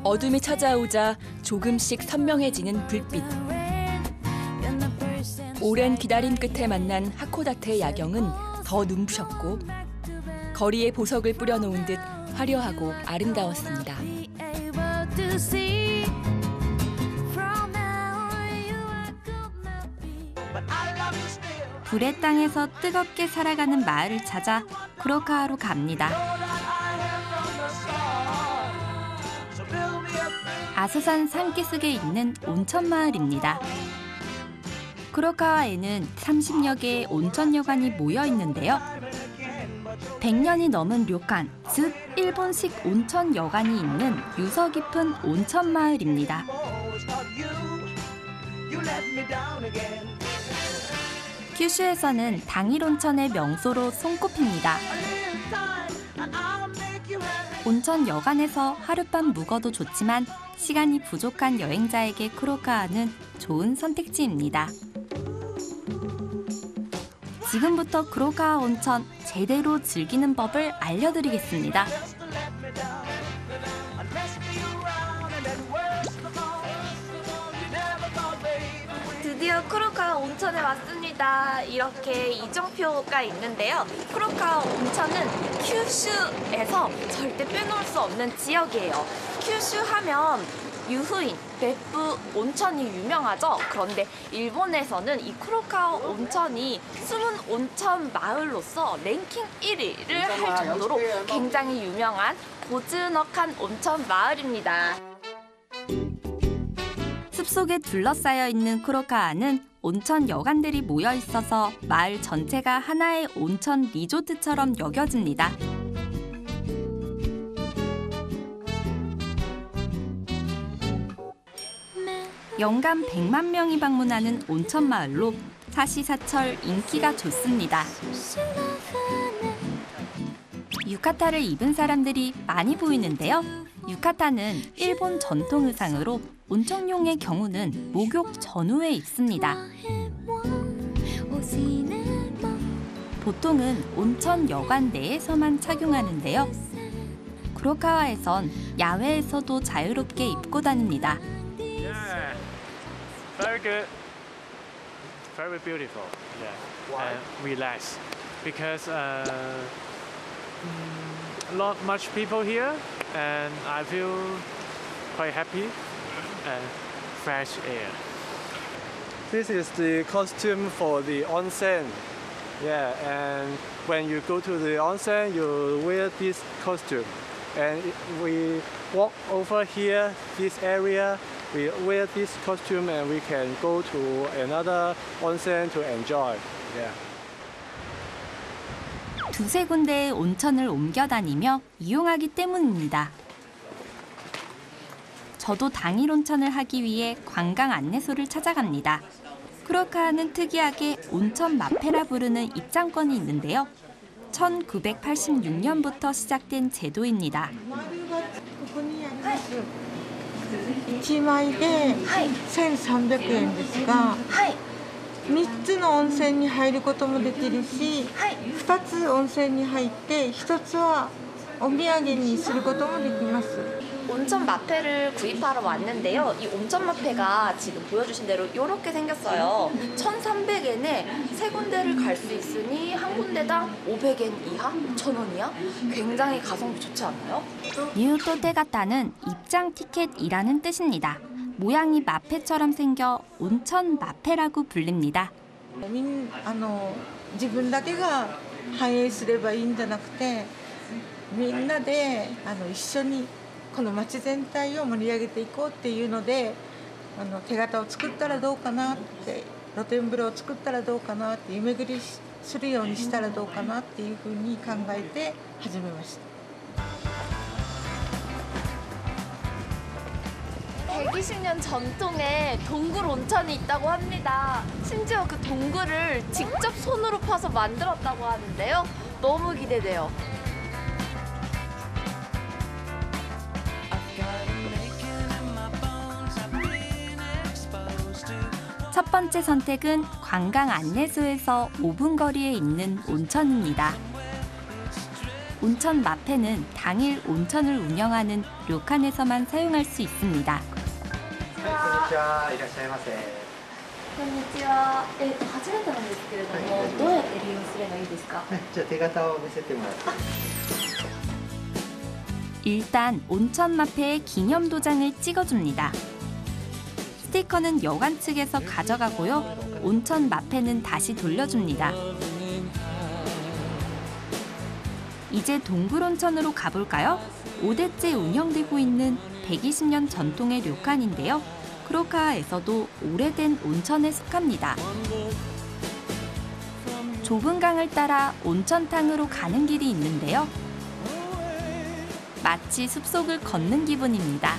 [SPEAKER 1] 어둠이 찾아오자 조금씩 선명해지는 불빛. 오랜 기다림 끝에 만난 하코다테의 야경은 더 눈부셨고 거리에 보석을 뿌려놓은 듯 화려하고 아름다웠습니다.
[SPEAKER 18] 불의 땅에서 뜨겁게 살아가는 마을을 찾아 쿠로카와로 갑니다. 아소산 산기슭에 있는 온천 마을입니다. 쿠로카와에는 30여 개의 온천 여관이 모여 있는데요. 100년이 넘은 료칸, 즉 일본식 온천 여관이 있는 유서 깊은 온천 마을입니다. 큐슈에서는 당일 온천의 명소로 손꼽힙니다. 온천 여관에서 하룻밤 묵어도 좋지만 시간이 부족한 여행자에게 쿠로카와는 좋은 선택지입니다. 지금부터 쿠로카와 온천 제대로 즐기는 법을 알려드리겠습니다.
[SPEAKER 19] 드디어 쿠로카와 온천에 왔습니다. 이렇게 이정표가 있는데요. 쿠로카와 온천은 큐슈에서 절대 빼놓을 수 없는 지역이에요. 큐슈 하면 유후인, 베프 온천이 유명하죠. 그런데 일본에서는 이 쿠로카와 온천이 숨은 온천 마을로서 랭킹 1위를 할 정도로 굉장히 유명한 고즈넉한 온천 마을입니다.
[SPEAKER 18] 숲속에 둘러싸여 있는 쿠로카와는 온천 여관들이 모여 있어서 마을 전체가 하나의 온천 리조트처럼 여겨집니다. 연간 100만 명이 방문하는 온천 마을로 사시사철 인기가 좋습니다. 유카타를 입은 사람들이 많이 보이는데요. 유카타는 일본 전통 의상으로 온천용의 경우는 목욕 전후에 입습니다. 보통은 온천 여관 내에서만 착용하는데요. 쿠로카와에선 야외에서도 자유롭게 입고 다닙니다.
[SPEAKER 20] Very good. Very beautiful. Yeah.
[SPEAKER 3] Why?
[SPEAKER 20] Relax. Because not much people here, and I feel quite happy and fresh air.
[SPEAKER 7] This is the costume for the onsen. Yeah, and when you go to the onsen, you wear this costume. And we walk over here, this area, we wear this costume and we can go to another onsen to enjoy. Yeah.
[SPEAKER 18] 두세 군데의 온천을 옮겨 다니며 이용하기 때문입니다. 저도 당일 온천을 하기 위해 관광 안내소를 찾아갑니다. 쿠로카와는 특이하게 온천 마페라 부르는 입장권이 있는데요. 1986년부터 시작된 제도입니다.
[SPEAKER 21] 1枚で1300円ですが、3つの温泉に入ることもできるし、2つ温泉に入って1つはお土産にすることもできます。
[SPEAKER 19] 온천 마페를 구입하러 왔는데요. 이 온천 마페가 지금 보여주신 대로 이렇게 생겼어요. 1,300엔에 세 군데를 갈 수 있으니 한 군데당 500엔 이하? 1,000원이야? 굉장히 가성비 좋지 않나요?
[SPEAKER 18] 뉴토테가타는 입장 티켓이라는 뜻입니다. 모양이 마페처럼 생겨 온천 마페라고 불립니다.
[SPEAKER 21] 自分だけが反映すればいいんじゃなくて、みんなで一緒にこの町全体を盛り上げていこうっていうので、手形を作ったらどうかなって、露天風呂を作ったらどうかなって、湯巡りするようにしたらどうかなっていうふうに考えて始めました。
[SPEAKER 19] 120년 전통의 동굴 온천이 있다고 합니다. 심지어 그 동굴을 직접 손으로 파서 만들었다고 하는데요. 너무 기대돼요.
[SPEAKER 18] 첫 번째 선택은 관광 안내소에서 5분 거리에 있는 온천입니다. 온천 마페는 당일 온천을 운영하는 료칸에서만 사용할 수 있습니다.
[SPEAKER 22] こんにちは、いらっしゃいませ。
[SPEAKER 19] こんにちは。初めてなんですけれども、どうやって利用すればいいですか？
[SPEAKER 22] じゃあ手形を見せてもらって。
[SPEAKER 18] 일단 온천 마페에 기념 도장을 찍어줍니다. 스티커는 여관 측에서 가져가고요. 온천 마페는 다시 돌려줍니다. 이제 동굴 온천으로 가볼까요? 5대째 운영되고 있는 120년 전통의 료칸인데요. 쿠로카와에서도 오래된 온천에 속합니다. 좁은 강을 따라 온천탕으로 가는 길이 있는데요. 마치 숲속을 걷는 기분입니다.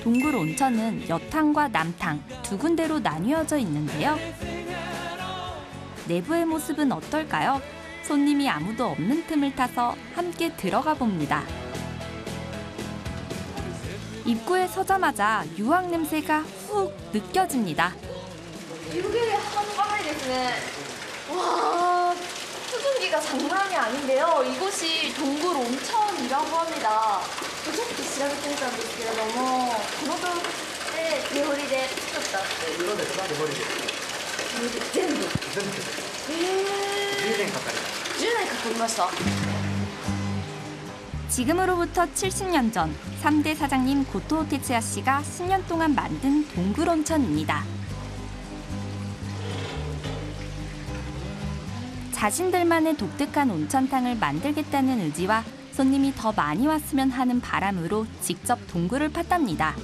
[SPEAKER 18] 동굴 온천은 여탕과 남탕 두 군데로 나뉘어져 있는데요. 내부의 모습은 어떨까요? 손님이 아무도 없는 틈을 타서 함께 들어가 봅니다. 입구에 서자마자 유황 냄새가 훅 느껴집니다.
[SPEAKER 19] 이게 한방에 됐네. 와, 수증기가 장난이 아닌데요. 이곳이 동굴 온천이라고 합니다. ちょっと調べてみたんですけれども、この洞窟って手彫りで作ったって
[SPEAKER 22] そうです手彫りです
[SPEAKER 19] 全部
[SPEAKER 22] 10年かかりました
[SPEAKER 19] 10年かかりました
[SPEAKER 18] 지금으로부터 70년 전 3대 사장님 고토 테츠야 씨가 10년 동안 만든 동굴 온천입니다. 자신들만의 독특한 온천탕을 만들겠다는 의지와 손님이 더 많이 왔으면 하는 바람으로 직접 동굴을 팠답니다.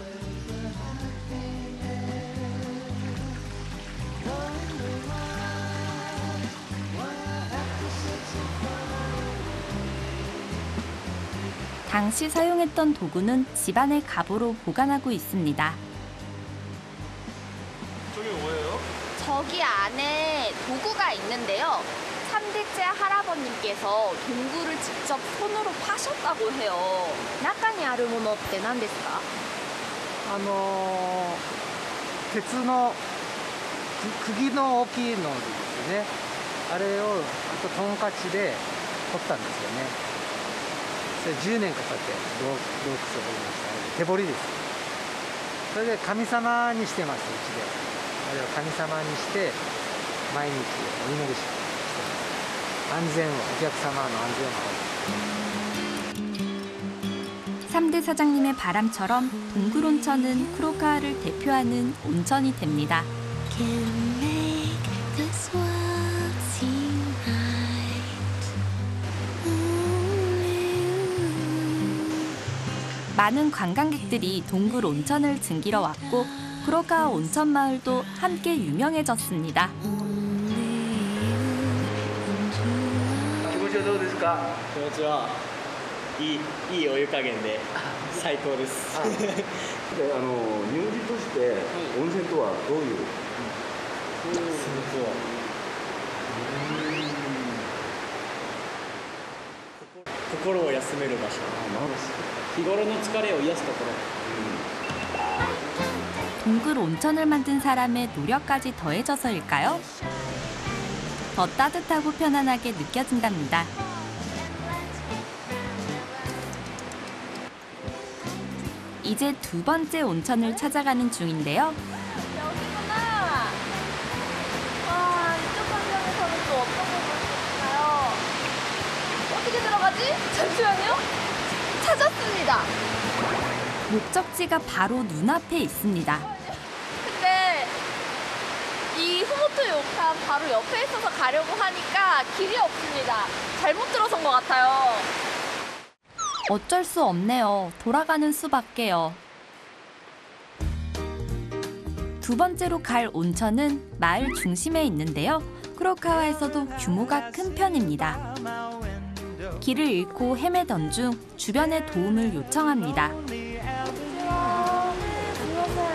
[SPEAKER 18] 당시 사용했던 도구는 집안의 갑오로 보관하고 있습니다.
[SPEAKER 10] 저기 뭐예요?
[SPEAKER 19] 저기 안에 도구가 있는데요 3대째 할아버님께서 동굴을 직접 손으로 파셨다고 해요 中にあるものって何ですか?
[SPEAKER 6] 鉄の釘の大きいのですねあれをあとトンカチで取ったんですよねそれ10年かかって洞窟を掘りました手彫りですそれで神様にしてますうちであれを神様にして毎日お祈りしてます安全をお客様の安全を守る
[SPEAKER 18] 3대 사장님의 바람처럼 동굴 온천은 쿠로카와를 대표하는 온천이 됩니다. 많은 관광객들이 동굴 온천을 즐기러 왔고 쿠로카와 온천 마을도 함께 유명해졌습니다.
[SPEAKER 4] 気持ちはどうですか?気持ちはいいお湯加減で最高です。で入りとして温泉とはどういう？心を休める場所。日頃の疲れを癒すところ。
[SPEAKER 18] 동굴 온천을 만든 사람의 노력까지 더해져서일까요? 더 따뜻하고 편안하게 느껴진답니다. 이제 두 번째 온천을 찾아가는 중인데요.
[SPEAKER 19] 여기구나. 와, 이쪽 광장에서는 또 어떤 걸 볼 수 있을까요? 어떻게 들어가지? 잠시만요. 찾았습니다.
[SPEAKER 18] 목적지가 바로 눈앞에 있습니다.
[SPEAKER 19] 근데 이 후모토 요칸 바로 옆에 있어서 가려고 하니까 길이 없습니다. 잘못 들어선 것 같아요.
[SPEAKER 18] 어쩔 수 없네요. 돌아가는 수밖에요. 두 번째로 갈 온천은 마을 중심에 있는데요. 쿠로카와에서도 규모가 큰 편입니다. 길을 잃고 헤매던 중 주변의 도움을 요청합니다.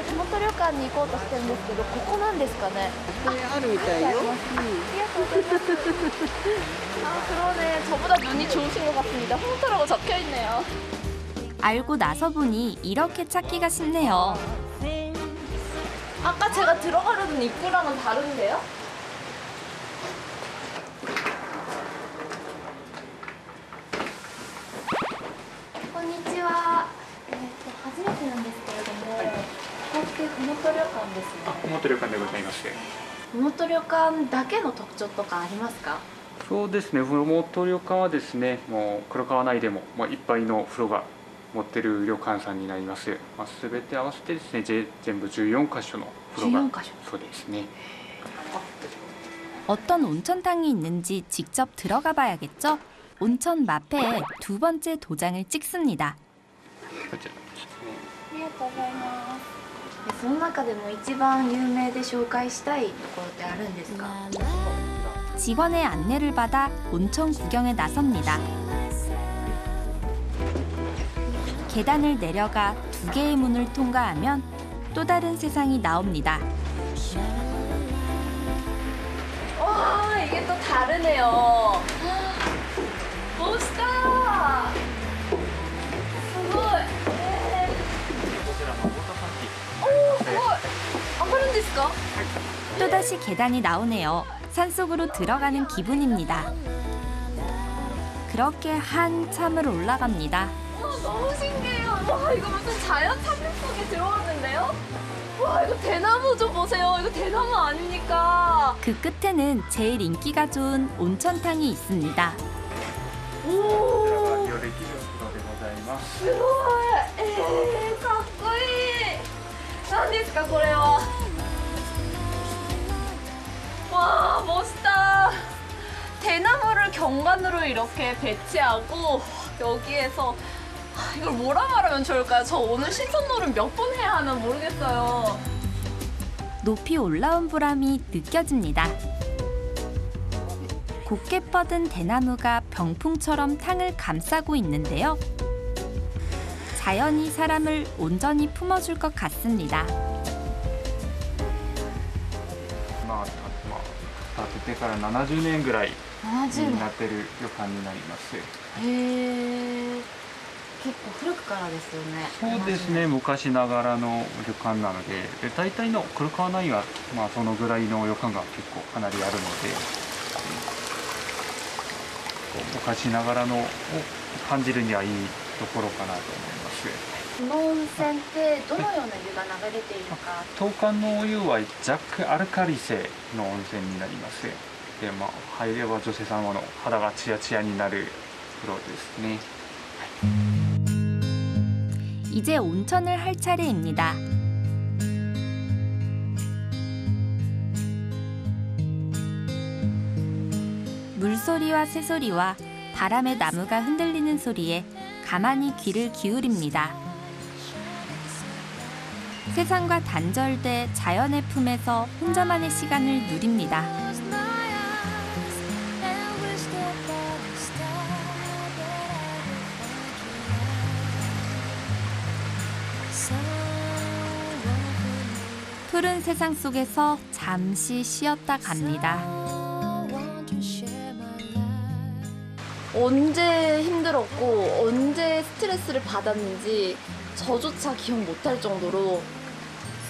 [SPEAKER 19] 地元旅館に行こうとしてるんですけど、ここなんですかね。あるみたいよ。ありがとうございます。아, 그러네. 저보다 눈이 좋으신 것 같습니다. 홍토라고 적혀 있네요.
[SPEAKER 18] 알고 나서 보니 이렇게 찾기가 쉽네요.
[SPEAKER 19] 아까 제가 들어가려던 입구랑은 다른데요? 건니치와. 初めてなんですけれども、ここってふもと旅館ですね。
[SPEAKER 5] ふもと旅館でございます。
[SPEAKER 19] ふもと旅館だけの特徴とかありますか？
[SPEAKER 5] そうですね。ふもと旅館はですね、もう黒川内でもいっぱいの風呂が持ってる旅館さんになります。すべて合わせてですね、全部14カ所の風呂が。そうですね。
[SPEAKER 18] 어떤 온천탕이 있는지 직접 들어가 봐야겠죠? 온천 마페에 두 번째 도장을 찍습니다.
[SPEAKER 19] ありがとうございます。その中でも一番有名で紹介したいところってあるんですか？
[SPEAKER 18] 직원의 안내를 받아 온천 구경에 나섭니다. 계단을 내려가 두 개의 문을 통과하면 또 다른 세상이 나옵니다.
[SPEAKER 19] 와, 이게 또 다르네요. 멋있다. 수고이. 오, 수고이. 안 가는 데스까?
[SPEAKER 18] 또다시 계단이 나오네요. 산속으로 들어가는 기분입니다. 그렇게 한참을 올라갑니다.
[SPEAKER 19] 너무 신기해요. 와, 이거 무슨 자연 탐험 속에 들어왔는데요? 와, 이거 대나무 좀 보세요. 이거 대나무 아닙니까?
[SPEAKER 18] 그 끝에는 제일 인기가 좋은 온천탕이 있습니다.
[SPEAKER 19] 오, すごい。かっこいい。何ですかこれは。와, 멋있다. 대나무를 경관으로 이렇게 배치하고 여기에서 이걸 뭐라 말하면 좋을까요? 저 오늘 신선놀이 몇 번 해야 하나 모르겠어요.
[SPEAKER 18] 높이 올라온 보람이 느껴집니다. 곱게 뻗은 대나무가 병풍처럼 탕을 감싸고 있는데요. 자연이 사람을 온전히 품어줄 것 같습니다.
[SPEAKER 5] 建ててから70年ぐらいになってる旅館になります。
[SPEAKER 19] へえ。結構古くからですよね。
[SPEAKER 5] そうですね、昔ながらの旅館なので、大体の黒川内はそのぐらいの旅館が結構かなりあるので、昔ながらのを感じるにはいいところかなと思います。
[SPEAKER 19] この温泉ってどのような湯が流れているか。
[SPEAKER 5] 当館のお湯は弱アルカリ性の温泉になります。で、入れば女性様の肌がツヤツヤになる風呂ですね。
[SPEAKER 18] 이제 온천을 할 차례입니다. 물소리와 새소리와 바람에 나무가 흔들리는 소리에 가만히 귀를 기울입니다. 세상과 단절돼 자연의 품에서 혼자만의 시간을 누립니다. 푸른 세상 속에서 잠시 쉬었다 갑니다.
[SPEAKER 19] 언제 힘들었고 언제 스트레스를 받았는지 저조차 기억 못할 정도로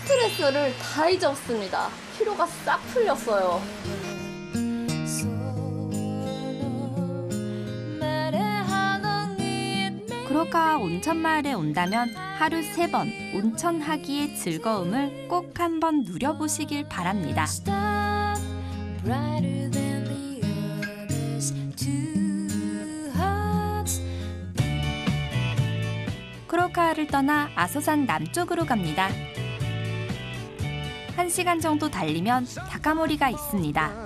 [SPEAKER 19] 스트레스를 다 잊었습니다. 피로가 싹 풀렸어요.
[SPEAKER 18] 구로카와 온천마을에 온다면 하루 3번 온천하기의 즐거움을 꼭 한번 누려보시길 바랍니다. 구로카와를 떠나 아소산 남쪽으로 갑니다. 1시간 정도 달리면 다카모리가 있습니다.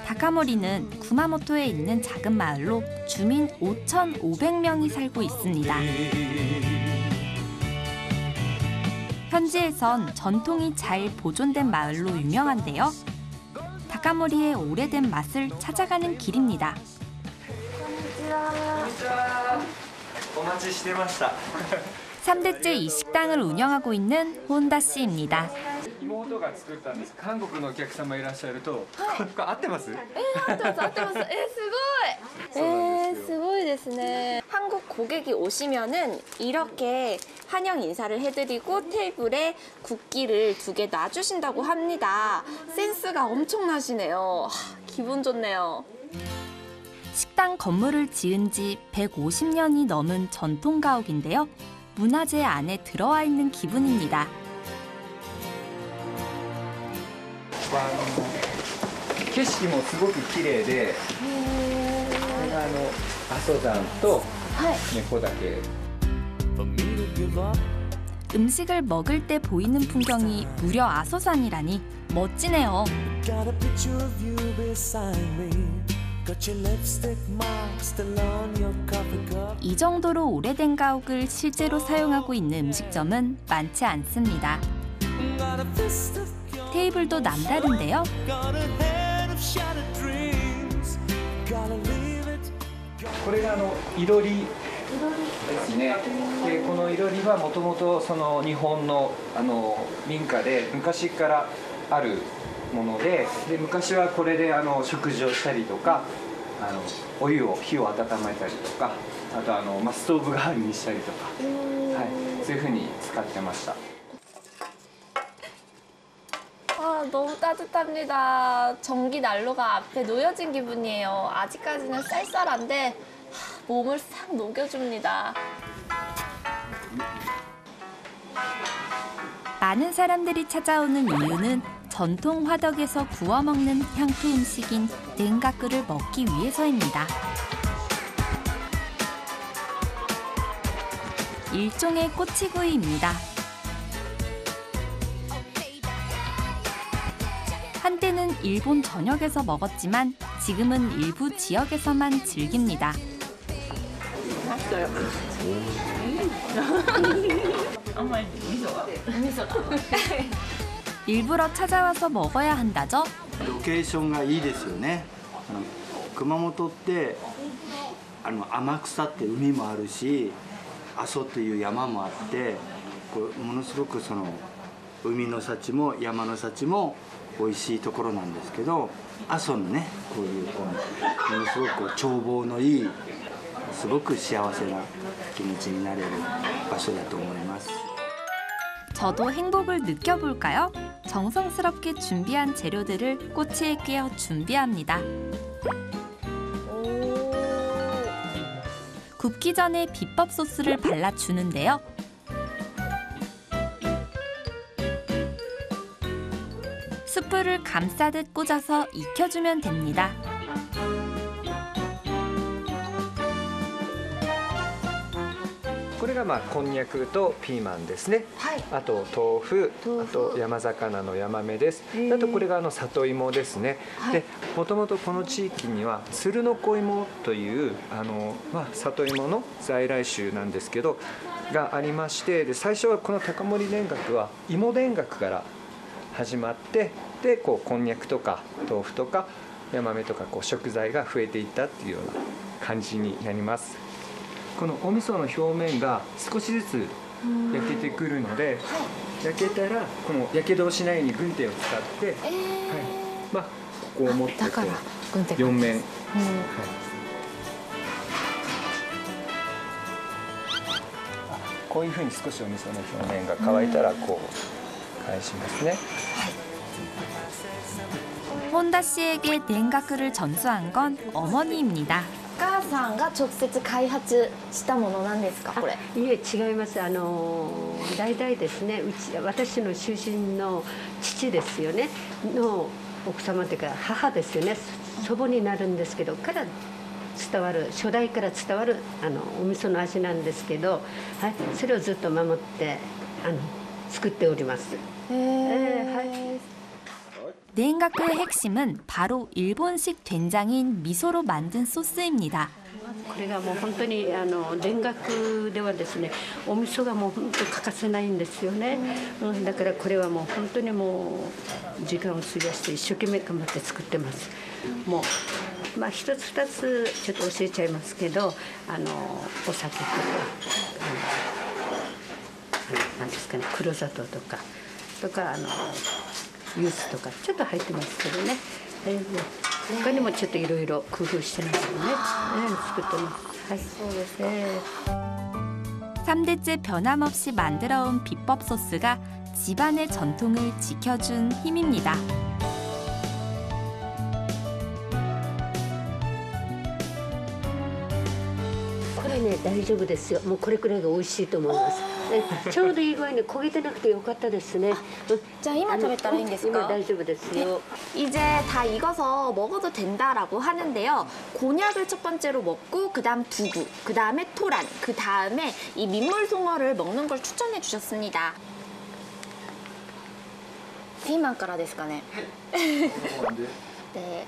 [SPEAKER 18] 다카모리는 구마모토에 있는 작은 마을로 주민 5,500명이 살고 있습니다. 현지에선 전통이 잘 보존된 마을로 유명한데요. 다카모리의 오래된 맛을 찾아가는 길입니다.
[SPEAKER 4] お待ちしてました。
[SPEAKER 18] 3대째 이 식당을 운영하고 있는 혼다 씨입니다.
[SPEAKER 5] 妹が作ったんです。韓国のお客様いらっしゃると、合ってます？
[SPEAKER 19] 合ってます、合ってます。すごい。すごいですね。 한국 고객이 오시면은 이렇게 환영 인사를 해드리고 테이블에 국기를 2개 놔주신다고 합니다. 센스가 엄청나시네요. 기분 좋네요.
[SPEAKER 18] 식당 건물을 지은 지 150년이 넘은 전통 가옥인데요. 문화재 안에 들어와 있는 기분입니다.
[SPEAKER 8] 景色もすごく綺麗で、これが阿蘇山と猫岳。
[SPEAKER 18] 음식을 먹을 때 보이는 풍경이 무려 아소산이라니 멋지네요. 이 정도로 오래된 가옥을 실제로 사용하고 있는 음식점은 많지 않습니다. 테이블도 남다른데요.
[SPEAKER 8] これがいろりですね。でこのいろりはもともとその日本の民家で昔からあるもので、昔はこれで食事をしたりとか、お湯を火を温めたりとか、あとストーブ代わりにしたりとか、はい、そういうふうに使ってました。
[SPEAKER 19] 아, 너무 따뜻합니다. 전기 난로가 앞에 놓여진 기분이에요. 아직까지는 쌀쌀한데 몸을 싹 녹여줍니다.
[SPEAKER 18] 많은 사람들이 찾아오는 이유는 전통 화덕에서 구워 먹는 향토 음식인 넨가쿠를 먹기 위해서입니다. 일종의 꼬치구이입니다. 한때는 일본 전역에서 먹었지만 지금은 일부 지역에서만 즐깁니다.
[SPEAKER 21] 맛있어요.
[SPEAKER 18] 일부러 찾아와서 먹어야 한다죠?
[SPEAKER 22] ロケーションがいいですよね。熊本って天草って海もあるし、阿蘇という山もあって、ものすごくその海の幸も山の幸も美味しいところなんですけど、阿蘇のねこういうものすごく眺望のいい、すごく幸せな気持ちになれる場所だと思います。
[SPEAKER 18] 저도 행복을 느껴볼까요? 정성스럽게 준비한 재료들을 꼬치에 끼워 준비합니다. 굽기 전에 비법 소스를 발라주는데요. 숯불을 감싸듯 꽂아서 익혀주면 됩니다.
[SPEAKER 8] これがこんにゃくとピーマンですね、あと豆腐、あと山魚のヤマメです、あとこれが里芋ですね、でもともとこの地域には鶴の子芋という里芋の在来種なんですけどがありまして、で最初はこの高森田楽は芋田楽から始まって、でこんにゃくとか豆腐とかヤマメとか食材が増えていったっていうような感じになります。 このお味噌の表面が少しずつ焼けてくるので、焼けたらこのやけどをしないように軍手を使って、ここを持って4面、こういうふうに少しお味噌の表面が乾いたらこう返しますね。
[SPEAKER 18] 혼다 씨에게 넨가쿠를 전수한 건 어머니입니다.
[SPEAKER 19] お母さんが直接開発したものなんですか、これ。
[SPEAKER 9] いえ、違います。代々ですね、私の出身の父ですよねの奥様というか母ですよね、祖母になるんですけどから伝わる、初代から伝わるお味噌の味なんですけど、はい、それをずっと守って作っております。
[SPEAKER 18] 넨가쿠의 핵심은 바로 일본식 된장인 미소로 만든 소스입니다.
[SPEAKER 9] これがもう本当に田楽ではですね、お味噌がもう本当欠かせないんですよね。だからこれはもう本当にもう時間を費やして一生懸命頑張って作ってます。もう一つ二つちょっと教えちゃいますけど、お酒とかなんですかね、黒砂糖とかユースとかちょっと入ってますけどね。他にもちょっといろいろ工夫してますよね。作ってます。はい。そうですね。
[SPEAKER 18] 3대째 변함없이 만들어온 비법 소스가 집안의 전통을 지켜준 힘입니다.
[SPEAKER 9] これね、大丈夫ですよ。もうこれくらいが美味しいと思います。ちょうどいい具合に焦げてなくてよかったですね。
[SPEAKER 19] じゃあ今食べたらいいんですか？
[SPEAKER 9] 今大丈夫ですよ。
[SPEAKER 19] 이제 다 익어서 먹어도 된다라고 하는데요. 곤약을 첫 번째로 먹고 그다음 두부, 그다음에 토란, 그다음에 이 민물송어를 먹는 걸 추천해 주셨습니다. 피망からですかね. 네.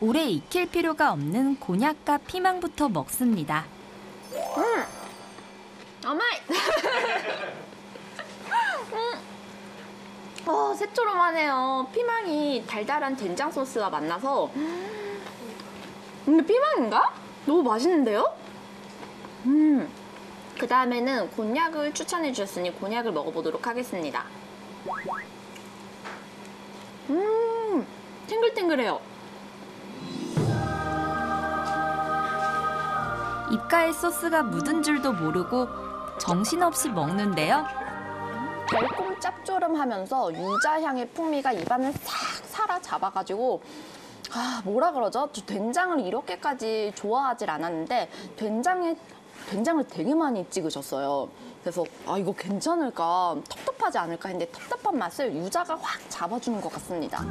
[SPEAKER 18] 오래 익힐 필요가 없는 곤약과 피망부터 먹습니다.
[SPEAKER 19] 아마이. 새초롬하네요. 피망이 달달한 된장 소스와 만나서. 근데 피망인가? 너무 맛있는데요? 그 다음에는 곤약을 추천해 주셨으니 곤약을 먹어보도록 하겠습니다. 탱글탱글해요.
[SPEAKER 18] 입가에 소스가 묻은 줄도 모르고 정신없이 먹는데요.
[SPEAKER 19] 달콤 짭조름하면서 유자향의 풍미가 입안을 싹 사로잡아가지고 뭐라 그러죠? 저 된장을 이렇게까지 좋아하질 않았는데 된장을 되게 많이 찍으셨어요.
[SPEAKER 11] 그래서 아 이거 괜찮을까, 텁텁하지 않을까 했는데 텁텁한 맛을 유자가 확 잡아주는 것 같습니다.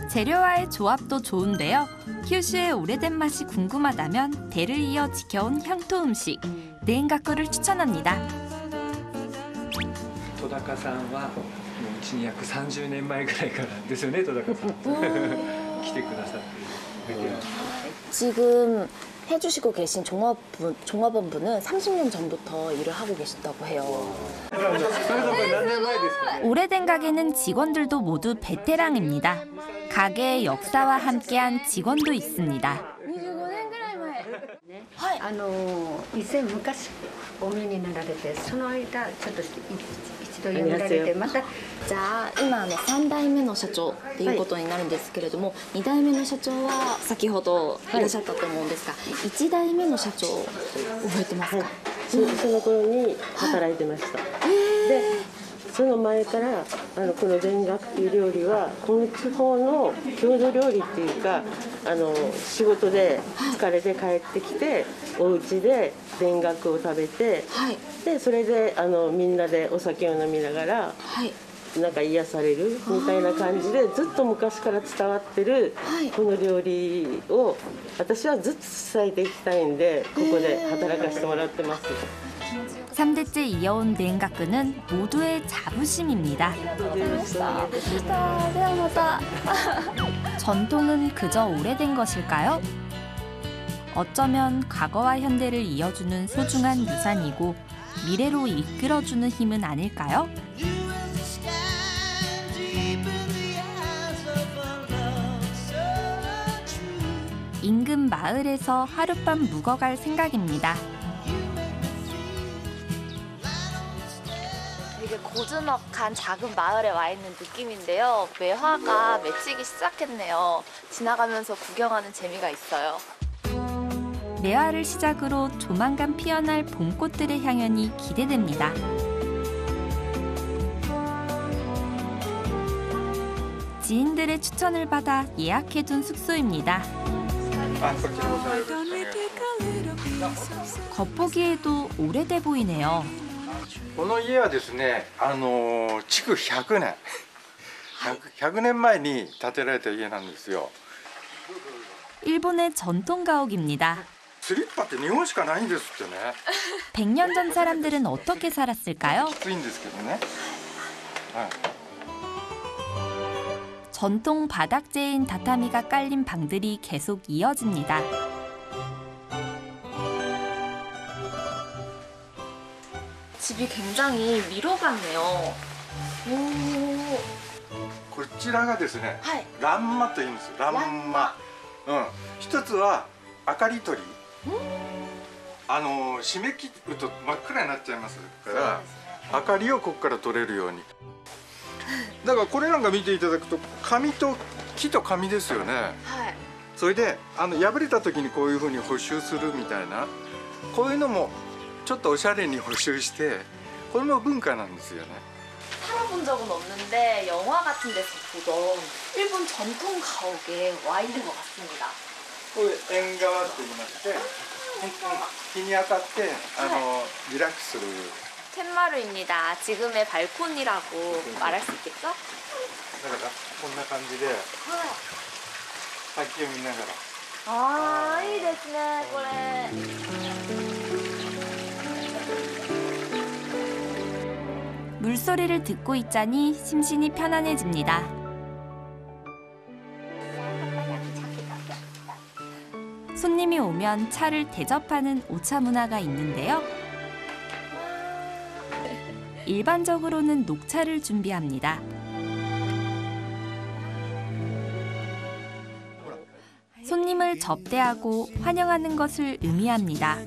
[SPEAKER 18] 재료와의 조합도 좋은데요. kyushu의 오래된 맛이 궁금하다면 대를 이어 지켜온 향토 음식 넨가쿠를 추천합니다.
[SPEAKER 8] 戸高さんはもううちに約30年前ぐらいからですよね、戸高さん来てくださっている。
[SPEAKER 11] 지금 해주시고 계신 종업원분은 30년 전부터 일을 하고 계신다고 해요.
[SPEAKER 18] 오래된 가게는 직원들도 모두 베테랑입니다. 가게의 역사와 함께한 직원도 있습니다.
[SPEAKER 9] 以前昔お見になられて、その間ちょっと一度呼んだれて、また
[SPEAKER 11] じゃあ今3代目の社長っていうことになるんですけれども、2代目の社長は先ほどいらっしゃったと思うんですが、1代目の社長覚えてますか？
[SPEAKER 13] その頃に働いてました。でその前からこの田楽っていう料理はこの地方の郷土料理っていうか、仕事で疲れて帰ってきてお家で田楽を食べて、でそれでみんなでお酒を飲みながら、なんか癒されるみたいな感じでずっと昔から伝わってるこの料理を私はずっと伝えていきたいんで、ここで働かせてもらってます。
[SPEAKER 18] 3대째 이어온 넨가쿠는 모두의 자부심입니다. 전통은 그저 오래된 것일까요? 어쩌면 과거와 현대를 이어주는 소중한 유산이고 미래로 이끌어주는 힘은 아닐까요? 인근 마을에서 하룻밤 묵어갈 생각입니다.
[SPEAKER 19] 되게 고즈넉한 작은 마을에 와 있는 느낌인데요. 매화가 맺히기 시작했네요. 지나가면서 구경하는 재미가 있어요.
[SPEAKER 18] 매화를 시작으로 조만간 피어날 봄꽃들의 향연이 기대됩니다. 지인들의 추천을 받아 예약해둔 숙소입니다. 겉보기에도 오래돼 보이네요.
[SPEAKER 12] この家はですね、築100年、100年前に建てられた家なんですよ。
[SPEAKER 18] 일본의 전통 가옥입니다.
[SPEAKER 12] スリッパって日本しかないんですってね。
[SPEAKER 18] 100년 전 사람들은 어떻게 살았을까요?
[SPEAKER 12] きついんですけどね。はい。
[SPEAKER 18] 전통 바닥재인 다타미가 깔린 방들이 계속 이어집니다.
[SPEAKER 19] 집이 굉장히 미로 같네요.
[SPEAKER 12] こちらがですね、欄間と言うんですよ。欄間。一つは明かり取り。締め切ると真っ暗になっちゃいますから、明かりをここから取れるように。だからこれなんか見ていただくと紙と木と紙ですよね。それで破れた時にこういうふうに補修するみたいな、こういうのもちょっとおしゃれに補修して、これも文化なんですよね。
[SPEAKER 19] 살아본 적은 없는데 영화 같은 데서 보던 일본 전통 가옥에 와 있는 것 같습니다.
[SPEAKER 12] これ縁側と言いまして、日に当たってリラックスする。
[SPEAKER 19] 캔마루입니다. 지금의 발코니라고 말할 수 있겠죠?
[SPEAKER 12] だからこんな感じで滝を見ながら。
[SPEAKER 19] 아,いいですね、これ.
[SPEAKER 18] 물소리를 듣고 있자니 심신이 편안해집니다. 손님이 오면 차를 대접하는 오차 문화가 있는데요. 일반적으로는 녹차를 준비합니다. 손님을 접대하고 환영하는 것을 의미합니다.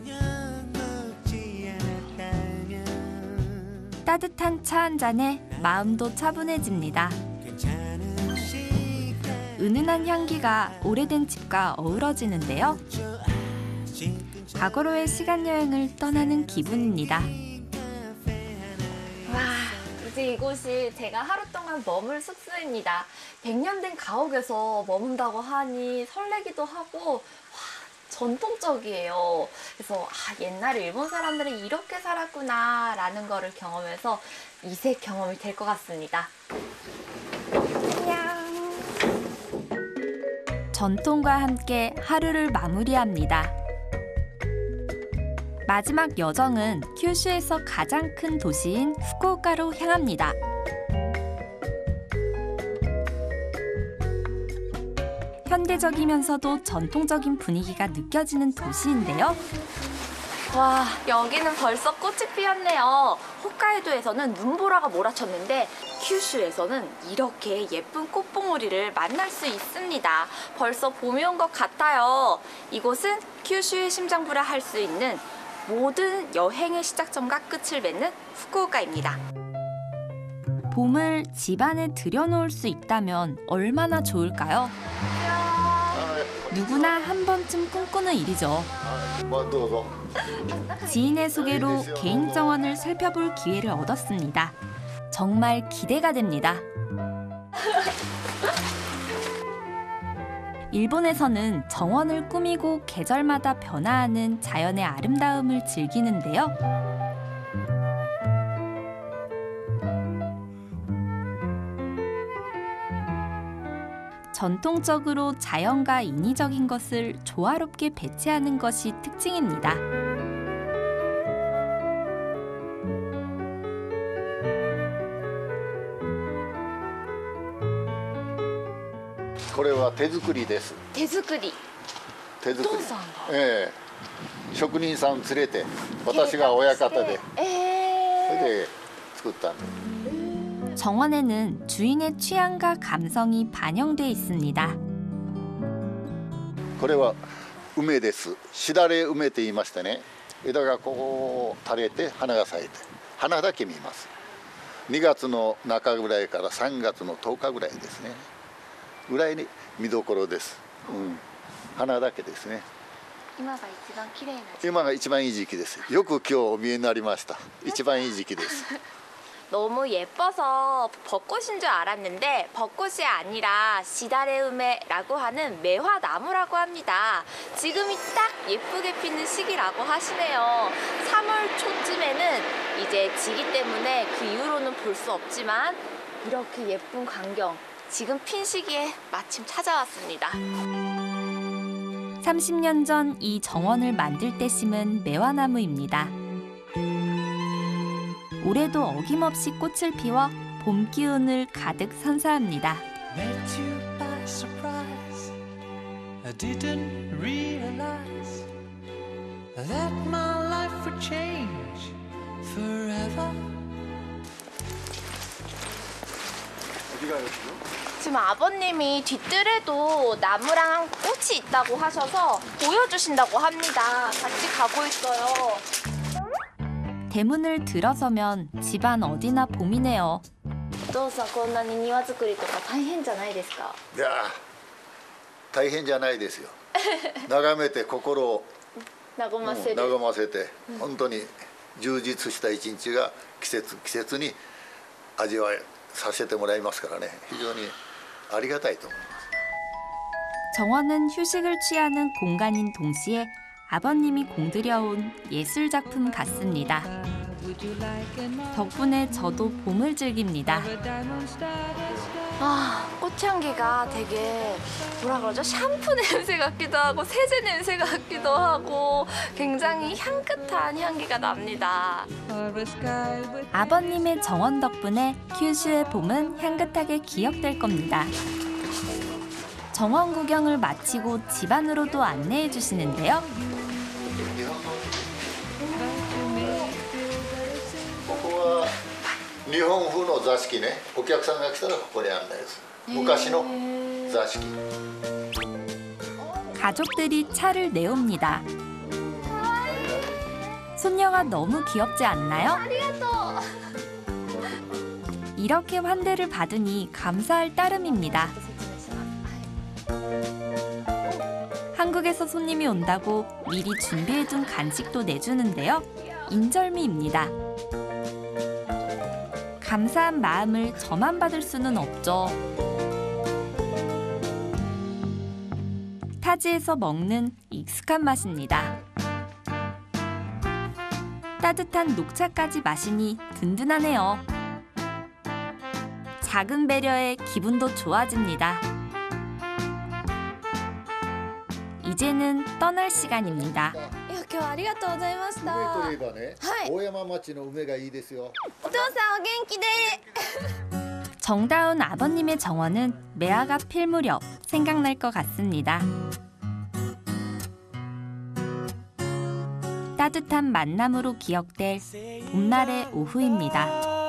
[SPEAKER 18] 따뜻한 차 한 잔에 마음도 차분해집니다. 은은한 향기가 오래된 집과 어우러지는데요. 과거로의 시간 여행을 떠나는 기분입니다.
[SPEAKER 19] 와, 이제 이곳이 제가 하루 동안 머물 숙소입니다. 100년 된 가옥에서 머문다고 하니 설레기도 하고, 와, 전통적이에요. 그래서 옛날에 일본 사람들은 이렇게 살았구나 라는 거를 경험해서 이색 경험이 될 것 같습니다. 안녕.
[SPEAKER 18] 전통과 함께 하루를 마무리합니다. 마지막 여정은 큐슈에서 가장 큰 도시인 후쿠오카로 향합니다. 현대적이면서도 전통적인 분위기가 느껴지는 도시인데요.
[SPEAKER 19] 와, 여기는 벌써 꽃이 피었네요. 홋카이도에서는 눈보라가 몰아쳤는데 큐슈에서는 이렇게 예쁜 꽃봉오리를 만날 수 있습니다. 벌써 봄이 온 것 같아요. 이곳은 큐슈의 심장부라 할 수 있는 모든 여행의 시작점과 끝을 맺는 후쿠오카입니다.
[SPEAKER 18] 봄을 집안에 들여놓을 수 있다면 얼마나 좋을까요? 누구나 한 번쯤 꿈꾸는 일이죠. 지인의 소개로 개인 정원을 살펴볼 기회를 얻었습니다. 정말 기대가 됩니다. 일본에서는 정원을 꾸미고 계절마다 변화하는 자연의 아름다움을 즐기는데요. 전통적으로 자연과 인위적인 것을 조화롭게 배치하는 것이 특징입니다.
[SPEAKER 14] これは手作りです。
[SPEAKER 19] 手作り。
[SPEAKER 14] 手作り。
[SPEAKER 19] お父さんが。
[SPEAKER 14] 職人さん連れて、私が親方で、それで作ったんです。
[SPEAKER 18] 정원에는 주인의 취향과 감성이 반영돼 있습니다.
[SPEAKER 14] これは梅です。しだれ梅と言いましてね、枝がこう垂れて花が咲いて、花だけ見ます。2月の中ぐらいから3月の10日ぐらいですね。ぐらいに見どころです。花だけですね。
[SPEAKER 19] 今が一番綺麗な時期。
[SPEAKER 14] 今が一番いい時期です。よく今日お見えになりました。一番いい時期です。
[SPEAKER 19] 너무 예뻐서 벚꽃인 줄 알았는데 벚꽃이 아니라 시다레우메라고 하는 매화나무라고 합니다. 지금이 딱 예쁘게 피는 시기라고 하시네요. 3월 초쯤에는 이제 지기 때문에 그 이후로는 볼 수 없지만 이렇게 예쁜 광경 지금 핀 시기에 마침 찾아왔습니다.
[SPEAKER 18] 30년 전 이 정원을 만들 때 심은 매화나무입니다. 올해도 어김없이 꽃을 피워 봄 기운을 가득 선사합니다.
[SPEAKER 19] 지금 아버님이 뒷뜰에도 나무랑 꽃이 있다고 하셔서 보여주신다고 합니다. 같이 가고 있어요.
[SPEAKER 18] 대문을 들어서면 집안 어디나 봄이네요.
[SPEAKER 19] お父さんこんなに庭作りとか大変じゃないですか？
[SPEAKER 14] いや大変じゃないですよ。眺めて心を
[SPEAKER 19] 和ませる。
[SPEAKER 14] 和ませて本当に充実した一日が季節に味わいさせてもらいますからね。非常にありがたいと思います。
[SPEAKER 18] 정원은 휴식을 취하는 공간인 동시에 아버님이 공들여온 예술 작품 같습니다. 덕분에 저도 봄을 즐깁니다.
[SPEAKER 19] 아, 꽃향기가 되게 뭐라 그러죠? 샴푸 냄새 같기도 하고 세제 냄새 같기도 하고 굉장히 향긋한 향기가 납니다.
[SPEAKER 18] 아버님의 정원 덕분에 큐슈의 봄은 향긋하게 기억될 겁니다. 정원 구경을 마치고 집안으로도 안내해 주시는데요.
[SPEAKER 14] ここは日本風の座敷ね。お客さんが来たらここに案内する。昔の座敷。
[SPEAKER 18] 가족들이 차를 내옵니다. 손녀가 너무 귀엽지 않나요? 이렇게 환대를 받으니 감사할 따름입니다. 한국에서 손님이 온다고 미리 준비해둔 간식도 내주는데요. 인절미입니다. 감사한 마음을 저만 받을 수는 없죠. 타지에서 먹는 익숙한 맛입니다. 따뜻한 녹차까지 마시니 든든하네요. 작은 배려에 기분도 좋아집니다. 이제는 떠날 시간입니다.
[SPEAKER 11] いや今日はありがとうございました。
[SPEAKER 14] 梅といえばね、
[SPEAKER 11] はい。
[SPEAKER 14] 大山町の梅がいいですよ。
[SPEAKER 11] お父さんお元気で。
[SPEAKER 18] 정다운 아버님의 정원은 매화가 필 무렵 생각날 것 같습니다. 따뜻한 만남으로 기억될 봄날의 오후입니다.